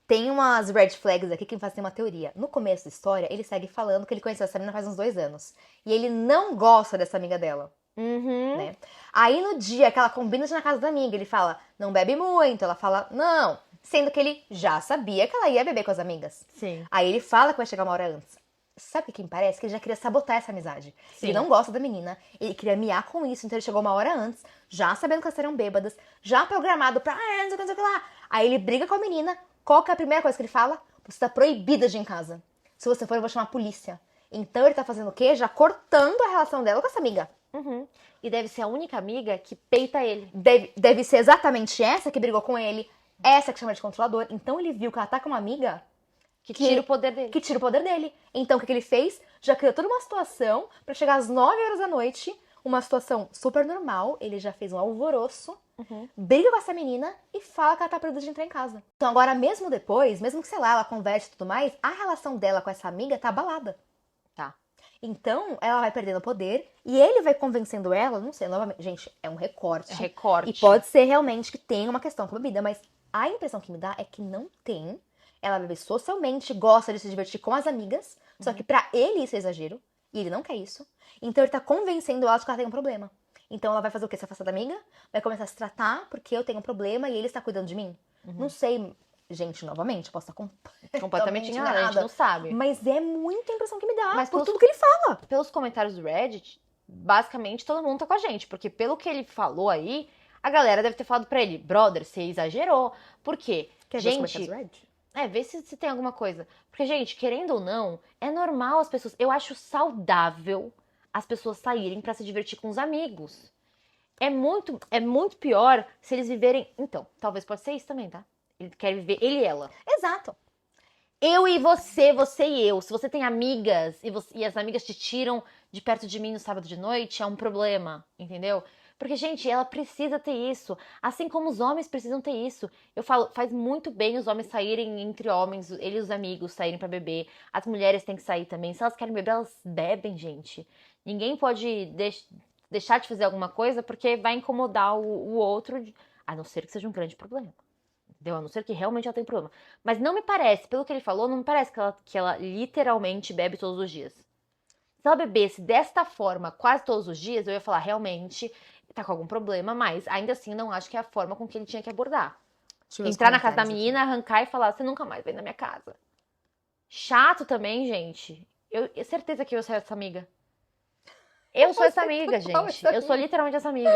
S2: Tem umas red flags aqui que me fazem uma teoria. No começo da história, ele segue falando que ele conheceu essa menina faz uns 2 anos. E ele não gosta dessa amiga dela.
S1: Uhum.
S2: Né? Aí no dia que ela combina de ir na casa da amiga, ele fala, não bebe muito. Ela fala, não. Sendo que ele já sabia que ela ia beber com as amigas.
S1: Sim.
S2: Aí ele fala que vai chegar uma hora antes. Sabe o que me parece? Que ele já queria sabotar essa amizade.
S1: Sim.
S2: Ele não gosta da menina, ele queria miar com isso, então ele chegou uma hora antes, já sabendo que elas seriam bêbadas, já programado pra não sei o que lá. Aí ele briga com a menina, qual que é a primeira coisa que ele fala? Você tá proibida de ir em casa. Se você for, eu vou chamar a polícia. Então ele tá fazendo o quê? Já cortando a relação dela com essa amiga.
S1: Uhum. E deve ser a única amiga que peita ele.
S2: Deve ser exatamente essa que brigou com ele, essa que chama de controlador. Então ele viu que ela tá com uma amiga
S1: que tira o poder dele.
S2: Que tira o poder dele. Então o que ele fez? Já criou toda uma situação pra chegar às 9 horas da noite, uma situação super normal. Ele já fez um alvoroço, briga com essa menina e fala que ela tá proibida de entrar em casa. Então agora, mesmo depois, mesmo que, sei lá, ela converse e tudo mais, a relação dela com essa amiga tá abalada.
S1: Tá.
S2: Então, ela vai perdendo poder e ele vai convencendo ela, não sei, novamente, gente, é um recorte.
S1: É recorte.
S2: E pode ser realmente que tem uma questão com a bebida, mas a impressão que me dá é que não tem. Ela bebe socialmente, gosta de se divertir com as amigas, só que pra ele isso é exagero, e ele não quer isso. Então ele tá convencendo ela de que ela tem um problema. Então ela vai fazer o quê? Se afastar da amiga? Vai começar a se tratar porque eu tenho um problema e ele está cuidando de mim? Não sei, gente, novamente, eu posso estar
S1: completamente enganada, a gente não sabe.
S2: Mas é muita impressão que me dá,
S1: Mas
S2: por tudo que ele fala.
S1: Pelos comentários do Reddit, basicamente todo mundo tá com a gente, porque pelo que ele falou aí, a galera deve ter falado pra ele, brother, você exagerou. Por quê?
S2: Quer ver os comentários do Reddit?
S1: Vê se tem alguma coisa. Porque, gente, querendo ou não, é normal as pessoas... Eu acho saudável as pessoas saírem pra se divertir com os amigos. É muito pior se eles viverem... Então, talvez pode ser isso também, tá? Ele quer viver ele e ela.
S2: Exato.
S1: Eu e você e eu. Se você tem amigas e as amigas te tiram de perto de mim no sábado de noite, é um problema, entendeu? Porque, gente, ela precisa ter isso. Assim como os homens precisam ter isso. Eu falo, faz muito bem os homens saírem entre homens, ele e os amigos saírem pra beber. As mulheres têm que sair também. Se elas querem beber, elas bebem, gente. Ninguém pode deixar de fazer alguma coisa porque vai incomodar o outro, a não ser que seja um grande problema. Entendeu? A não ser que realmente ela tenha problema. Mas não me parece, pelo que ele falou, não me parece que ela literalmente bebe todos os dias. Se ela bebesse desta forma quase todos os dias, eu ia falar, realmente, tá com algum problema, mas ainda assim não acho que é a forma com que ele tinha que abordar. Entrar na casa da menina, arrancar e falar, você nunca mais vem na minha casa. Chato também, gente. Eu certeza que eu sou essa amiga. Eu sou essa amiga, gente. Eu sou literalmente essa amiga.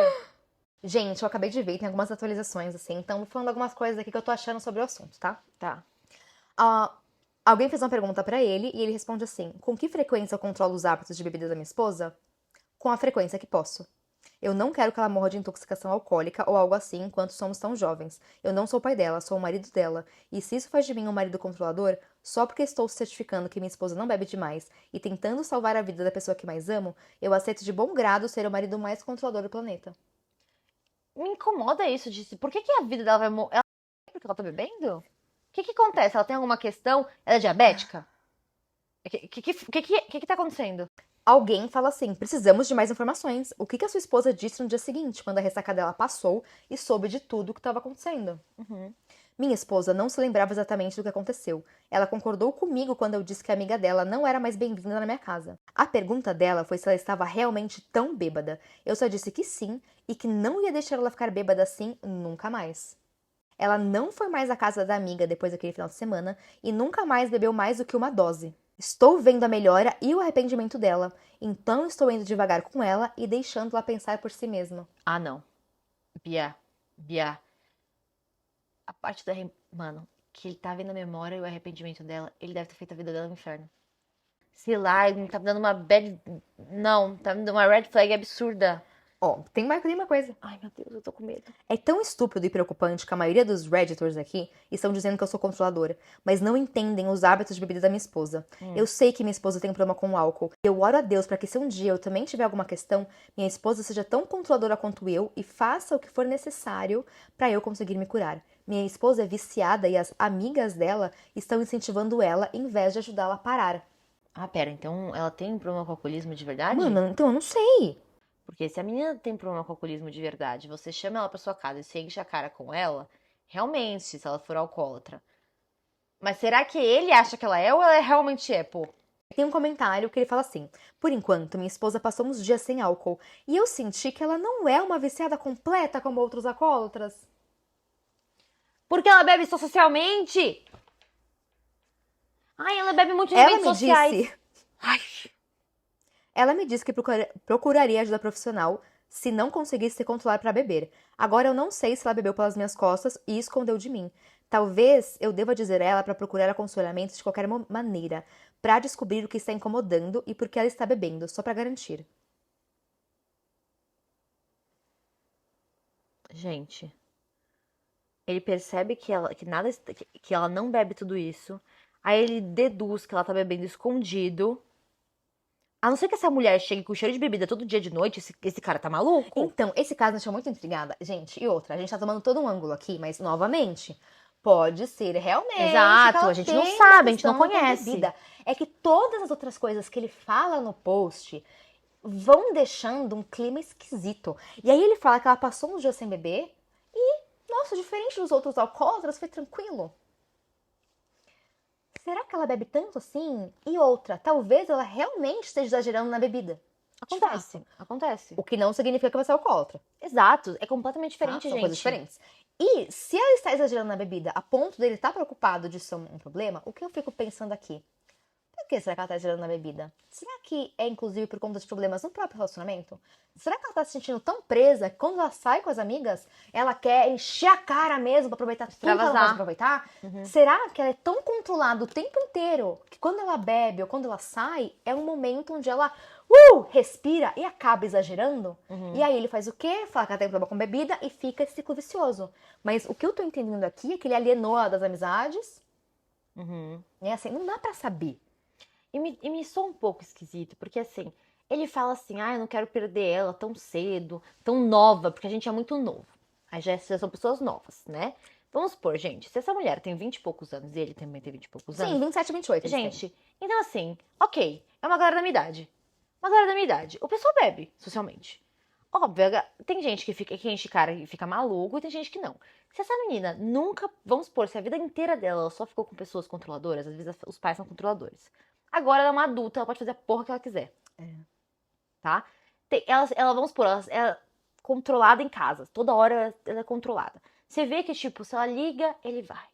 S2: Gente, eu acabei de ver, tem algumas atualizações, assim, então vou falando algumas coisas aqui que eu tô achando sobre o assunto, tá?
S1: Tá.
S2: Alguém fez uma pergunta pra ele e ele responde assim: com que frequência eu controlo os hábitos de bebida da minha esposa? Com a frequência que posso. Eu não quero que ela morra de intoxicação alcoólica ou algo assim enquanto somos tão jovens. Eu não sou o pai dela, sou o marido dela. E se isso faz de mim um marido controlador, só porque estou certificando que minha esposa não bebe demais e tentando salvar a vida da pessoa que mais amo, eu aceito de bom grado ser o marido mais controlador do planeta.
S1: Me incomoda isso, disse. Por que a vida dela vai morrer? Porque ela tá bebendo? O que acontece? Ela tem alguma questão? Ela é diabética? O que tá acontecendo?
S2: Alguém fala assim, precisamos de mais informações. O que a sua esposa disse no dia seguinte, quando a ressaca dela passou e soube de tudo o que estava acontecendo? Minha esposa não se lembrava exatamente do que aconteceu. Ela concordou comigo quando eu disse que a amiga dela não era mais bem-vinda na minha casa. A pergunta dela foi se ela estava realmente tão bêbada. Eu só disse que sim e que não ia deixar ela ficar bêbada assim nunca mais. Ela não foi mais à casa da amiga depois daquele final de semana e nunca mais bebeu mais do que uma dose. Estou vendo a melhora e o arrependimento dela, então estou indo devagar com ela e deixando-la pensar por si mesma.
S1: Ah, não. Bia. A parte da... Mano, que ele tá vendo a memória e o arrependimento dela, ele deve ter feito a vida dela no inferno. Sei lá, ele tá me dando uma bad... Não, tá me dando uma red flag absurda.
S2: Ó, tem uma coisa.
S1: Ai, meu Deus, eu tô com medo.
S2: É tão estúpido e preocupante que a maioria dos Redditors aqui estão dizendo que eu sou controladora, mas não entendem os hábitos de bebida da minha esposa. Eu sei que minha esposa tem um problema com o álcool. Eu oro a Deus para que se um dia eu também tiver alguma questão, minha esposa seja tão controladora quanto eu e faça o que for necessário para eu conseguir me curar. Minha esposa é viciada e as amigas dela estão incentivando ela em vez de ajudá-la a parar.
S1: Ah, pera, então ela tem um problema com alcoolismo de verdade?
S2: Mano, então eu não sei.
S1: Porque se a menina tem problema com alcoolismo de verdade, você chama ela pra sua casa e você enche a cara com ela, realmente, se ela for alcoólatra. Mas será que ele acha que ela é ou ela realmente é, pô?
S2: Tem um comentário que ele fala assim: por enquanto, minha esposa passou uns dias sem álcool e eu senti que ela não é uma viciada completa como outros alcoólatras.
S1: Porque ela bebe só socialmente? Ai, ela bebe muito em
S2: Ela
S1: eventos
S2: me
S1: sociais.
S2: disse,
S1: Ai,
S2: ela me disse que procuraria ajuda profissional se não conseguisse se controlar para beber. Agora eu não sei se ela bebeu pelas minhas costas e escondeu de mim. Talvez eu deva dizer a ela para procurar aconselhamento de qualquer maneira, para descobrir o que está incomodando e por que ela está bebendo, só para garantir.
S1: gente, ele percebe que ela não bebe tudo isso. Aí ele deduz que ela tá bebendo escondido. A não ser que essa mulher chegue com cheiro de bebida todo dia de noite, esse cara tá maluco?
S2: Então, esse caso me deixou muito intrigada. Gente, e outra, a gente tá tomando todo um ângulo aqui, mas novamente, pode ser realmente que
S1: Exato,
S2: ela
S1: a gente não
S2: tenha
S1: sabe, a gente não
S2: questão com a
S1: conhece.
S2: bebida. É que todas as outras coisas que ele fala no post vão deixando um clima esquisito. E aí ele fala que ela passou uns dias sem beber e, nossa, diferente dos outros alcoólatras, foi tranquilo. Será que ela bebe tanto assim? E outra, talvez ela realmente esteja exagerando na bebida. De
S1: Acontece,
S2: fato.
S1: acontece.
S2: O que não significa que vai ser alcoólatra.
S1: Exato, é completamente
S2: Tá?
S1: diferente,
S2: São
S1: gente.
S2: coisas diferentes. E se ela está exagerando na bebida a ponto dele estar preocupado de ser um problema, o que eu fico pensando aqui? Por que será que ela está exagerando na bebida? Será que é inclusive por conta de problemas no próprio relacionamento? Será que ela está se sentindo tão presa que quando ela sai com as amigas, ela quer encher a cara mesmo para aproveitar tudo que ela pode aproveitar? Será que ela é tão controlada o tempo inteiro que quando ela bebe ou quando ela sai, é um momento onde ela respira e acaba exagerando? E aí ele faz o quê? Fala que ela tem problema com bebida e fica esse ciclo vicioso. Mas o que eu tô entendendo aqui é que ele alienou ela das amizades. É assim, não dá pra saber.
S1: E me soa um pouco esquisito, porque assim, ele fala assim, ah, eu não quero perder ela tão cedo, tão nova, porque a gente é muito novo. Aí já são pessoas novas, né? Vamos supor, gente, se essa mulher tem 20 e poucos anos e ele também tem 20 e poucos anos.
S2: Sim, 27, 28.
S1: Gente, então assim, ok, é uma galera da minha idade. Uma galera da minha idade. O pessoal bebe, socialmente. Óbvio, tem gente que enche cara e fica maluco e tem gente que não. Se essa menina nunca, vamos supor, se a vida inteira dela ela só ficou com pessoas controladoras, às vezes os pais são controladores. Agora ela é uma adulta, ela pode fazer a porra que ela quiser. Tá? Vamos supor, ela é controlada em casa. Toda hora ela é controlada. Você vê que, tipo, se ela liga, ele vai.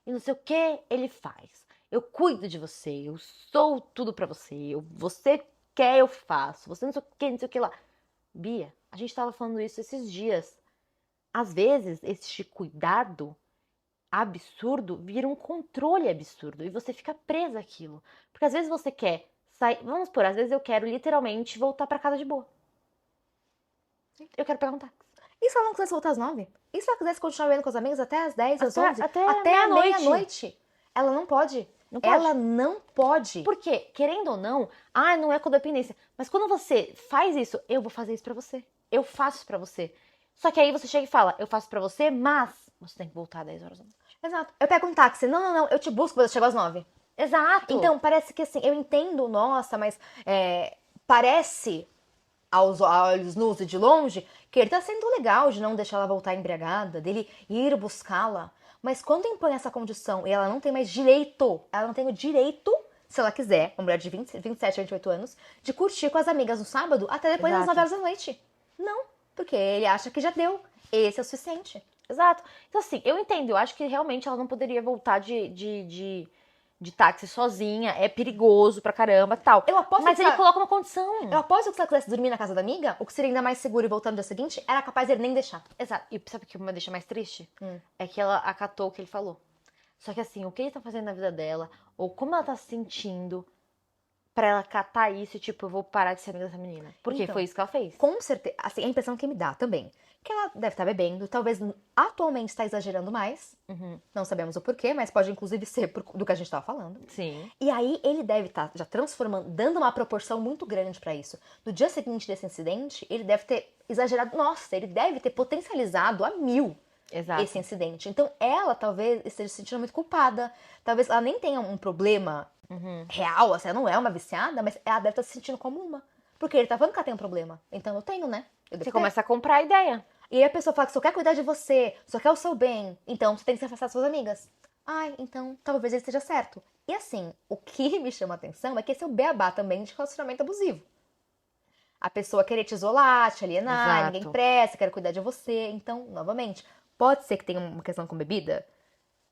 S1: E não sei o que, ele faz. Eu cuido de você, eu sou tudo pra você. Você quer, eu faço. Você não sei o que lá. Bia, a gente tava falando isso esses dias. Às vezes, esse cuidado absurdo vira um controle absurdo e você fica presa àquilo. Porque às vezes você quer sair. Vamos supor, às vezes eu quero literalmente voltar pra casa de boa. Eu quero pegar um táxi.
S2: E se ela não quisesse voltar às 9? E se ela quisesse continuar vendo com os amigos até às 10, às 11?
S1: Até
S2: a
S1: meia-noite.
S2: meia-noite? Ela não pode.
S1: Não pode.
S2: Ela não pode.
S1: Porque, querendo ou não, não é codependência. Mas quando você faz isso, eu vou fazer isso pra você. Eu faço isso pra você. Só que aí você chega e fala, eu faço pra você, mas você tem que voltar às 10 horas da noite.
S2: Exato. Eu pego um táxi. Não, eu te busco, você chega às 9.
S1: Exato.
S2: Então, parece que assim, eu entendo, nossa, mas parece, aos olhos nus e de longe, que ele tá sendo legal de não deixar ela voltar embriagada, dele ir buscá-la. Mas quando impõe essa condição e ela não tem mais direito, ela não tem o direito, se ela quiser, uma mulher de 27, 28 anos, de curtir com as amigas no sábado até depois das 9 horas da noite. Não, porque ele acha que já deu. Esse é o suficiente.
S1: Exato. Então, assim, eu entendo. Eu acho que realmente ela não poderia voltar de táxi sozinha. É perigoso pra caramba tal.
S2: Eu aposto
S1: Mas
S2: que
S1: ele
S2: ela-
S1: coloca uma condição.
S2: Eu aposto que se ela quisesse dormir na casa da amiga, o que seria ainda mais seguro e voltar no dia seguinte, era capaz dele nem deixar.
S1: Exato. E sabe o que me deixa mais triste? É que ela acatou o que ele falou. Só que assim, o que ele tá fazendo na vida dela, ou como ela tá se sentindo, pra ela catar isso e, tipo, eu vou parar de ser amiga dessa menina? Porque
S2: Então,
S1: foi isso que ela fez.
S2: Com certeza, assim, a impressão que me dá também, que ela deve estar bebendo, talvez atualmente está exagerando mais,
S1: Uhum.
S2: não sabemos o porquê, mas pode inclusive ser do que a gente estava falando.
S1: Sim.
S2: E aí ele deve estar já transformando, dando uma proporção muito grande pra isso. No dia seguinte desse incidente, ele deve ter exagerado, nossa, ele deve ter potencializado a 1000
S1: Exato.
S2: esse incidente. Então ela talvez esteja se sentindo muito culpada, talvez ela nem tenha um problema real, assim, ela não é uma viciada, mas ela deve estar se sentindo como uma. Porque ele tá falando que ela tem um problema. Então eu tenho, né? Eu devo
S1: Você
S2: ter.
S1: começa a comprar a ideia.
S2: E aí a pessoa fala que só quer cuidar de você, só quer o seu bem, então você tem que se afastar das suas amigas. Ai, então talvez ele esteja certo. E assim, o que me chama a atenção é que esse é o beabá também de relacionamento abusivo. A pessoa querer te isolar, te alienar,
S1: Exato.
S2: ninguém presta, quer cuidar de você. Então, novamente, pode ser que tenha uma questão com bebida?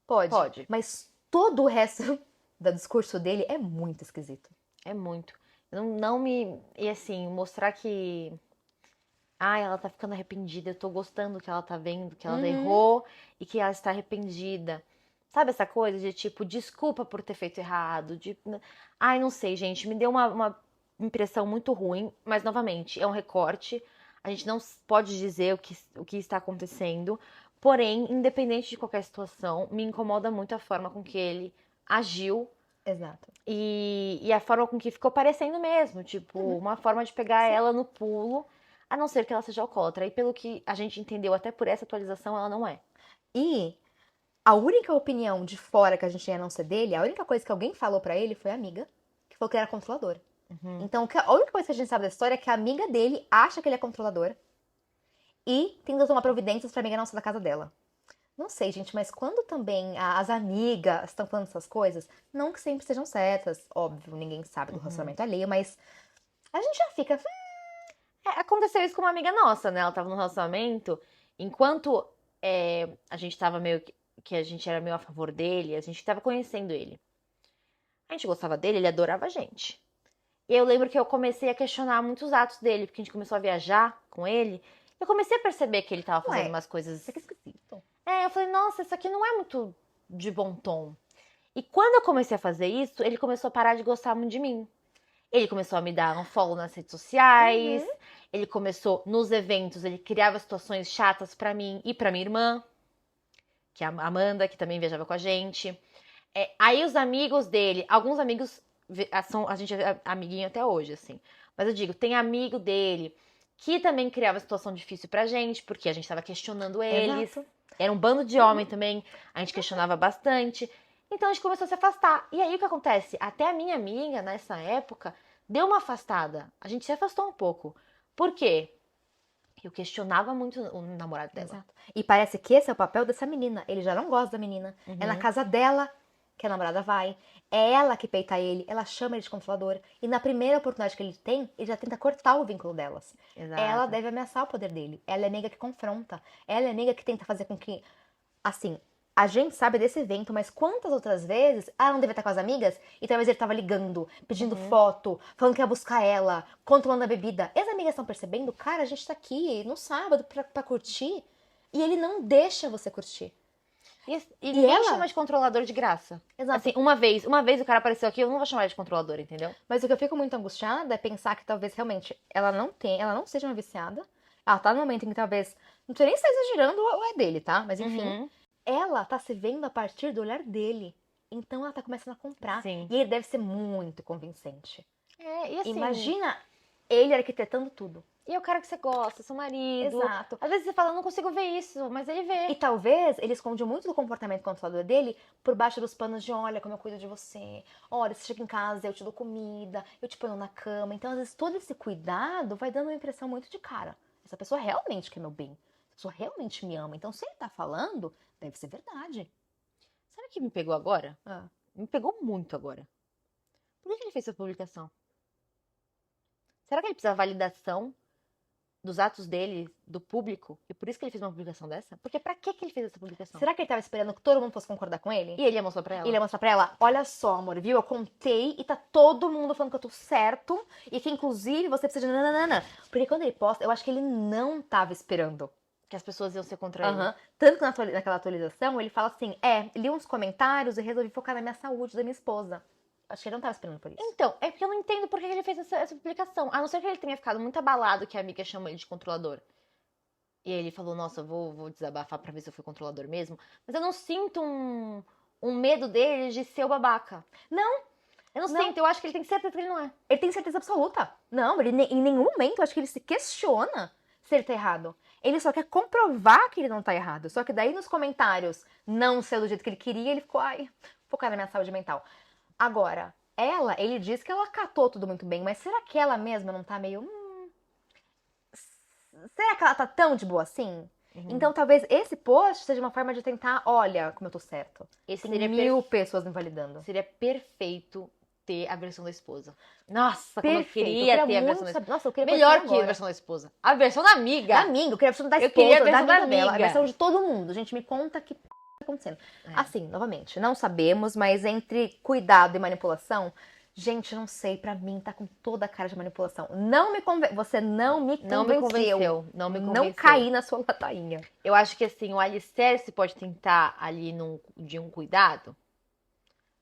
S2: Pode. Mas todo o resto do discurso dele é muito esquisito.
S1: É muito. Não me. E assim, mostrar que. Ai, ela tá ficando arrependida. Eu tô gostando que ela tá vendo que ela errou e que ela está arrependida. Sabe essa coisa de tipo, desculpa por ter feito errado? Ai, não sei, gente. Me deu uma impressão muito ruim. Mas, novamente, é um recorte. A gente não pode dizer o que está acontecendo. Porém, independente de qualquer situação, me incomoda muito a forma com que ele agiu.
S2: Exato.
S1: E a forma com que ficou parecendo mesmo, tipo, uma forma de pegar ela no pulo, a não ser que ela seja alcoólatra. E pelo que a gente entendeu até por essa atualização, ela não é.
S2: E a única opinião de fora que a gente tinha a não ser dele, a única coisa que alguém falou pra ele foi a amiga, que falou que ele era controlador. Então, a única coisa que a gente sabe da história é que a amiga dele acha que ele é controlador e tenta tomar providências pra amiga não sair da casa dela. Não sei, gente, mas quando também as amigas estão falando essas coisas, não que sempre sejam certas, óbvio, ninguém sabe do relacionamento alheio, mas a gente já fica.
S1: Aconteceu isso com uma amiga nossa, né? Ela tava num relacionamento, enquanto a gente tava meio que a gente era meio a favor dele, a gente tava conhecendo ele. A gente gostava dele, ele adorava a gente. E eu lembro que eu comecei a questionar muitos atos dele, porque a gente começou a viajar com ele. Eu comecei a perceber que ele tava fazendo umas coisas.
S2: Isso aqui é esquisito.
S1: Eu falei, nossa, isso aqui não é muito de bom tom. E quando eu comecei a fazer isso, ele começou a parar de gostar muito de mim. Ele começou a me dar um follow nas redes sociais. Ele começou, nos eventos, ele criava situações chatas pra mim e pra minha irmã, que é a Amanda, que também viajava com a gente. Aí os amigos dele, alguns amigos, a gente é amiguinho até hoje, assim. Mas eu digo, tem amigo dele que também criava situação difícil pra gente, porque a gente tava questionando eles.
S2: Exato.
S1: Era um bando de homem também, a gente questionava bastante. Então a gente começou a se afastar. E aí o que acontece? Até a minha amiga, nessa época, deu uma afastada. A gente se afastou um pouco. Por quê? Eu questionava muito o namorado dela.
S2: Exato. E parece que esse é o papel dessa menina. Ele já não gosta da menina. É na casa dela que a namorada vai. É ela que peita ele. Ela chama ele de controlador. E na primeira oportunidade que ele tem, ele já tenta cortar o vínculo delas.
S1: Exato.
S2: Ela deve ameaçar o poder dele. Ela é amiga que confronta. Ela é amiga que tenta fazer com que... Assim, a gente sabe desse evento, mas quantas outras vezes ela não devia estar com as amigas e talvez ele tava ligando, pedindo foto, falando que ia buscar ela, controlando a bebida. E as amigas estão percebendo, cara, a gente tá aqui no sábado pra curtir e ele não deixa você curtir.
S1: E ninguém
S2: ela?
S1: chama de controlador de graça.
S2: Exato.
S1: Assim, uma vez o cara apareceu aqui, eu não vou chamar ele de controlador, entendeu?
S2: Mas o que eu fico muito angustiada é pensar que talvez realmente ela não seja uma viciada. Ela tá no momento em que talvez, não sei nem se tá exagerando ou é dele, tá? Mas enfim, ela tá se vendo a partir do olhar dele. Então ela tá começando a comprar.
S1: Sim.
S2: E ele deve ser muito convincente.
S1: E assim...
S2: Imagina ele arquitetando tudo.
S1: E é o cara que você gosta, seu marido.
S2: Exato.
S1: Às vezes você fala, eu não consigo ver isso, mas ele vê.
S2: E talvez ele esconde muito do comportamento controlador dele por baixo dos panos de olha como eu cuido de você. Olha, você chega em casa, eu te dou comida, eu te ponho na cama. Então, às vezes, todo esse cuidado vai dando uma impressão muito de cara. Essa pessoa realmente quer meu bem. Essa pessoa realmente me ama. Então, se ele tá falando, deve ser verdade.
S1: Sabe o que me pegou agora?
S2: Ah.
S1: Me pegou muito agora. Por que ele fez essa publicação? Será que ele precisa de validação dos atos dele, do público? E por isso que ele fez uma publicação dessa? Porque pra que ele fez essa publicação?
S2: Será que ele tava esperando que todo mundo fosse concordar com ele?
S1: E ele ia mostrar pra ela?
S2: Ele ia mostrar pra ela, olha só, amor, viu? Eu contei e tá todo mundo falando que eu tô certo e que, inclusive, você precisa de nananana. Porque quando ele posta, eu acho que ele não tava esperando.
S1: Que as pessoas iam ser contra ele.
S2: Tanto que naquela atualização, ele fala assim, li uns comentários e resolvi focar na minha saúde, da minha esposa. Acho que ele não tava esperando por isso.
S1: Então, é porque eu não entendo por que ele fez essa publicação. A não ser que ele tenha ficado muito abalado que a amiga chamou ele de controlador. E ele falou, nossa, vou desabafar pra ver se eu fui controlador mesmo. Mas eu não sinto um medo dele de ser o babaca.
S2: Não.
S1: Eu não sinto, eu acho que ele tem certeza que ele não é.
S2: Ele tem certeza absoluta. Não, ele em nenhum momento, eu acho que ele se questiona se ele tá errado. Ele só quer comprovar que ele não tá errado. Só que daí nos comentários, não ser do jeito que ele queria, ele ficou, focar na minha saúde mental. Agora, ele diz que ela catou tudo muito bem, mas será que ela mesma não tá meio... será que ela tá tão de boa assim? Então, talvez esse post seja uma forma de tentar, olha como eu tô certo.
S1: Esse
S2: Tem 1000 pessoas me validando.
S1: Seria perfeito ter a versão da esposa. Nossa, como eu
S2: Perfeito.
S1: queria ter a versão da esposa.
S2: Nossa, eu queria
S1: Melhor
S2: conhecer
S1: que a
S2: agora.
S1: versão da esposa. A versão da amiga.
S2: Da amiga, eu queria a versão da
S1: Eu
S2: esposa,
S1: queria a versão
S2: da
S1: da
S2: amiga dela, a
S1: amiga.
S2: versão de todo mundo. Gente, me conta que tá acontecendo. Assim, novamente, não sabemos, mas entre cuidado e manipulação, gente, não sei, pra mim tá com toda a cara de manipulação. Você não me convenceu.
S1: Não me convenceu.
S2: Não caí na sua ladainha.
S1: Eu acho que assim, o alicerce pode tentar ali de um cuidado,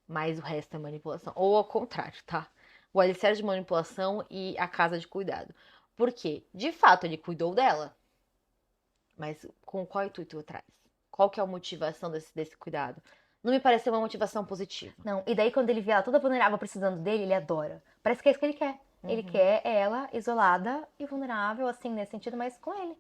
S1: mas o resto é manipulação. Ou ao contrário, tá? O alicerce de manipulação e a casa de cuidado. Por quê? De fato, ele cuidou dela. Mas com qual intuito atrás? Qual que é a motivação desse cuidado? Não me pareceu uma motivação positiva.
S2: Não, e daí quando ele vê ela toda vulnerável precisando dele, ele adora. Parece que é isso que ele quer. Ele quer ela isolada e vulnerável, assim, nesse sentido, mas com ele.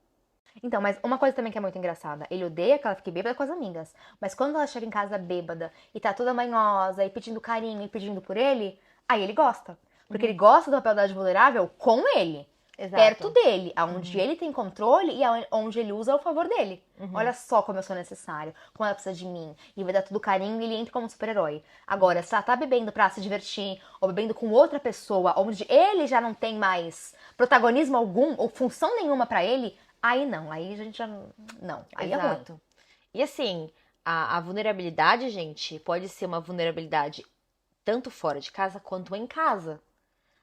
S2: Então, mas uma coisa também que é muito engraçada, ele odeia que ela fique bêbada com as amigas, mas quando ela chega em casa bêbada e tá toda manhosa e pedindo carinho e pedindo por ele, aí ele gosta. Porque ele gosta do papel da vulnerável com ele.
S1: Exato.
S2: Perto dele, onde ele tem controle e onde ele usa ao favor dele. Olha só como eu sou necessário, como ela precisa de mim. E vai dar tudo carinho e ele entra como super-herói. Agora, se ela tá bebendo pra se divertir, ou bebendo com outra pessoa, onde ele já não tem mais protagonismo algum, ou função nenhuma pra ele, aí não, aí a gente já... Não, aí é ruim.
S1: Exato. E assim, a vulnerabilidade, gente, pode ser uma vulnerabilidade tanto fora de casa quanto em casa.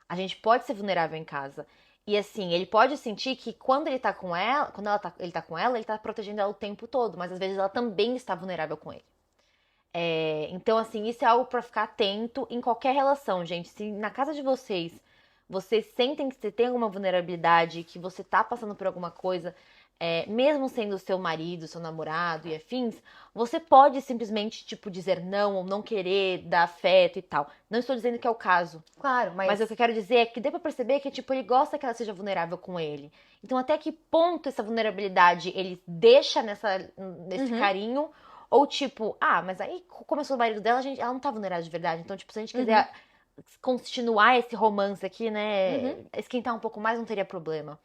S1: A gente pode ser vulnerável em casa. E assim, ele pode sentir que quando ele tá com ela, ele tá com ela, ele tá protegendo ela o tempo todo, mas às vezes ela também está vulnerável com ele. Então, assim, isso é algo pra ficar atento em qualquer relação, gente. Se na casa de vocês sentem que você tem alguma vulnerabilidade, que você tá passando por alguma coisa, mesmo sendo seu marido, seu namorado e afins, você pode simplesmente, tipo, dizer não ou não querer dar afeto e tal. Não estou dizendo que é o caso.
S2: Claro,
S1: Mas o que eu quero dizer é que dê pra perceber que, tipo, ele gosta que ela seja vulnerável com ele. Então, até que ponto essa vulnerabilidade ele deixa nesse carinho? Ou, tipo, mas aí, como eu sou o marido dela, ela não tá vulnerável de verdade. Então, tipo, se a gente quiser continuar esse romance aqui, né, esquentar um pouco mais, não teria problema.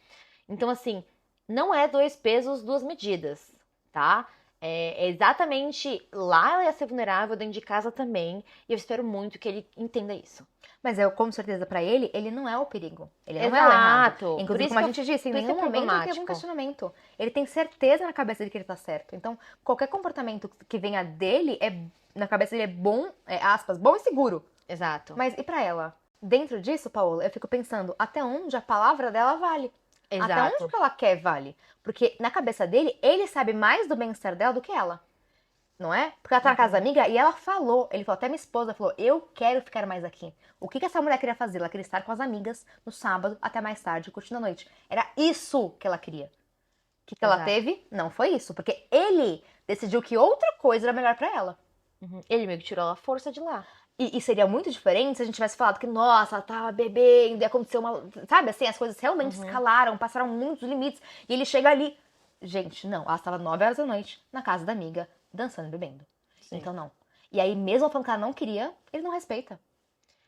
S1: Então, assim, não é 2 pesos, 2 medidas, tá? É exatamente lá ela ia ser vulnerável, dentro de casa também. E eu espero muito que ele entenda isso.
S2: Mas com certeza pra ele não é o perigo. Ele não é o errado. Inclusive, como a gente disse, em nenhum momento ele teve um questionamento. Ele tem certeza na cabeça de que ele tá certo. Então, qualquer comportamento que venha dele, na cabeça dele é bom, aspas, bom e seguro.
S1: Exato.
S2: Mas e pra ela? Dentro disso, Paola, eu fico pensando, até onde a palavra dela vale?
S1: Exato.
S2: Até onde o que ela quer vale? Porque na cabeça dele, ele sabe mais do bem-estar dela do que ela. Não é? Porque ela tá na casa da amiga e ela falou, ele falou, até minha esposa falou, eu quero ficar mais aqui. O que essa mulher queria fazer? Ela queria estar com as amigas no sábado até mais tarde, curtindo a noite. Era isso que ela queria. O que ela teve? Não foi isso. Porque ele decidiu que outra coisa era melhor pra ela.
S1: Ele meio que tirou a força de lá.
S2: E seria muito diferente se a gente tivesse falado que, nossa, ela tava bebendo e aconteceu uma... Sabe, assim, as coisas realmente escalaram, passaram muitos limites. E ele chega ali. Gente, não. Ela estava 9 horas da noite na casa da amiga, dançando e bebendo. Sim. Então, não. E aí, mesmo falando que ela não queria, ele não respeita.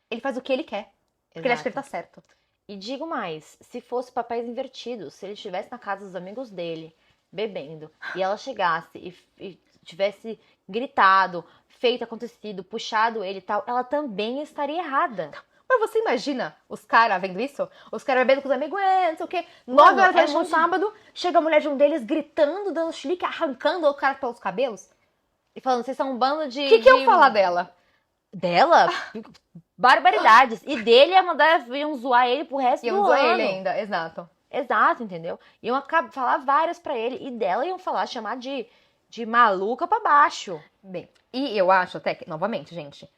S2: Ele faz o que ele quer. Porque ele acha que ele tá certo.
S1: E digo mais, se fosse papéis invertidos, se ele estivesse na casa dos amigos dele, bebendo, e ela chegasse e tivesse gritado, feito, acontecido, puxado ele e tal, ela também estaria errada.
S2: Mas você imagina os caras vendo isso? Os caras bebendo com os amigos, não sei o quê. 9 horas da noite no sábado, chega a mulher de um deles gritando, dando chilique, arrancando o cara pelos cabelos.
S1: E falando, vocês são um bando de...
S2: O que eu falar dela?
S1: Dela? Barbaridades. E dele iam zoar ele pro resto do ano. Iam zoar ele
S2: ainda, exato.
S1: Exato, entendeu? Iam falar várias pra ele. E dela iam chamar de maluca pra baixo.
S2: Bem, e eu acho até que, novamente, gente,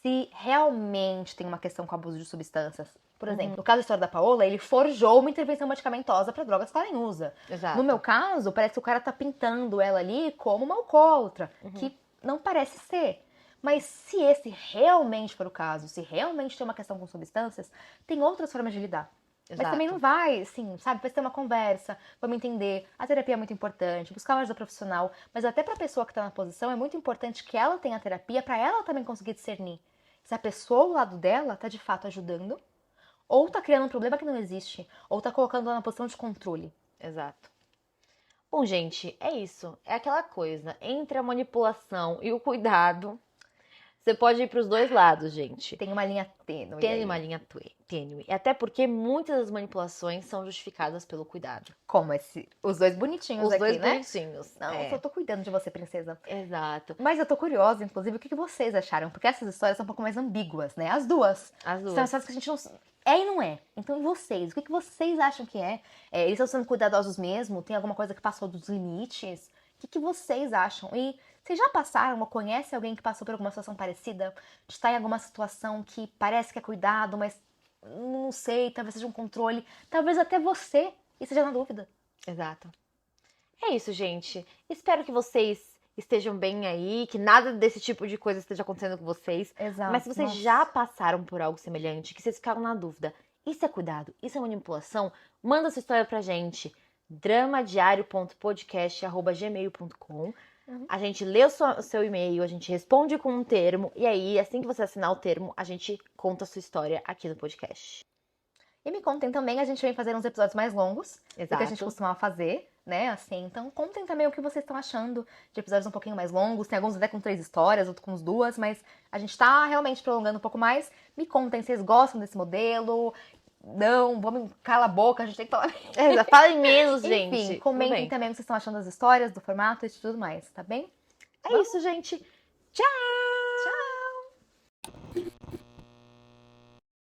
S2: se realmente tem uma questão com abuso de substâncias. Por exemplo, no caso da história da Paola, ele forjou uma intervenção medicamentosa para drogas que ela nem usa.
S1: Exato.
S2: No meu caso, parece que o cara tá pintando ela ali como uma alcoólatra, que não parece ser. Mas se esse realmente for o caso, se realmente tem uma questão com substâncias, tem outras formas de lidar.
S1: Exato.
S2: Mas também não vai, assim, sabe? Vai ter uma conversa, vamos entender. A terapia é muito importante, buscar uma ajuda profissional. Mas até pra pessoa que tá na posição, é muito importante que ela tenha a terapia pra ela também conseguir discernir se a pessoa ao lado dela tá de fato ajudando, ou tá criando um problema que não existe, ou tá colocando ela na posição de controle.
S1: Exato. Bom, gente, é isso. É aquela coisa. Entre a manipulação e o cuidado, você pode ir para os dois lados, gente.
S2: Tem uma linha tênue.
S1: Tem uma linha tênue. Até porque muitas das manipulações são justificadas pelo cuidado.
S2: Como os dois bonitinhos
S1: Os
S2: aqui,
S1: dois
S2: né?
S1: bonitinhos.
S2: Não,
S1: é.
S2: eu só tô cuidando de você, princesa.
S1: Exato.
S2: Mas eu tô curiosa, inclusive, o que vocês acharam? Porque essas histórias são um pouco mais ambíguas, né? As duas.
S1: As duas.
S2: São histórias que a gente não... É e não é. Então, e vocês? O que vocês acham que é? Eles estão sendo cuidadosos mesmo? Tem alguma coisa que passou dos limites? O que vocês acham? E vocês já passaram ou conhecem alguém que passou por alguma situação parecida? De estar em alguma situação que parece que é cuidado, mas não sei, talvez seja um controle. Talvez até você esteja na dúvida.
S1: Exato. É isso, gente. Espero que vocês estejam bem aí, que nada desse tipo de coisa esteja acontecendo com vocês.
S2: Exato.
S1: Mas se vocês já passaram por algo semelhante, que vocês ficaram na dúvida, isso é cuidado, isso é manipulação, manda sua história pra gente. dramadiario.podcast@gmail.com. A gente lê o seu e-mail, a gente responde com um termo, e aí, assim que você assinar o termo, a gente conta a sua história aqui no podcast.
S2: E me contem também, a gente vem fazer uns episódios mais longos do que a gente
S1: Exato.
S2: costumava fazer, né? Assim, então contem também o que vocês estão achando de episódios um pouquinho mais longos. Tem alguns até com 3 histórias, outros com 2, mas a gente tá realmente prolongando um pouco mais. Me contem, vocês gostam desse modelo? Não, vamos, cala a boca, a gente tem que falar.
S1: Falem menos, gente.
S2: Enfim, comentem também o que vocês estão achando das histórias, do formato e de tudo mais, tá bem?
S1: É isso, gente. Tchau!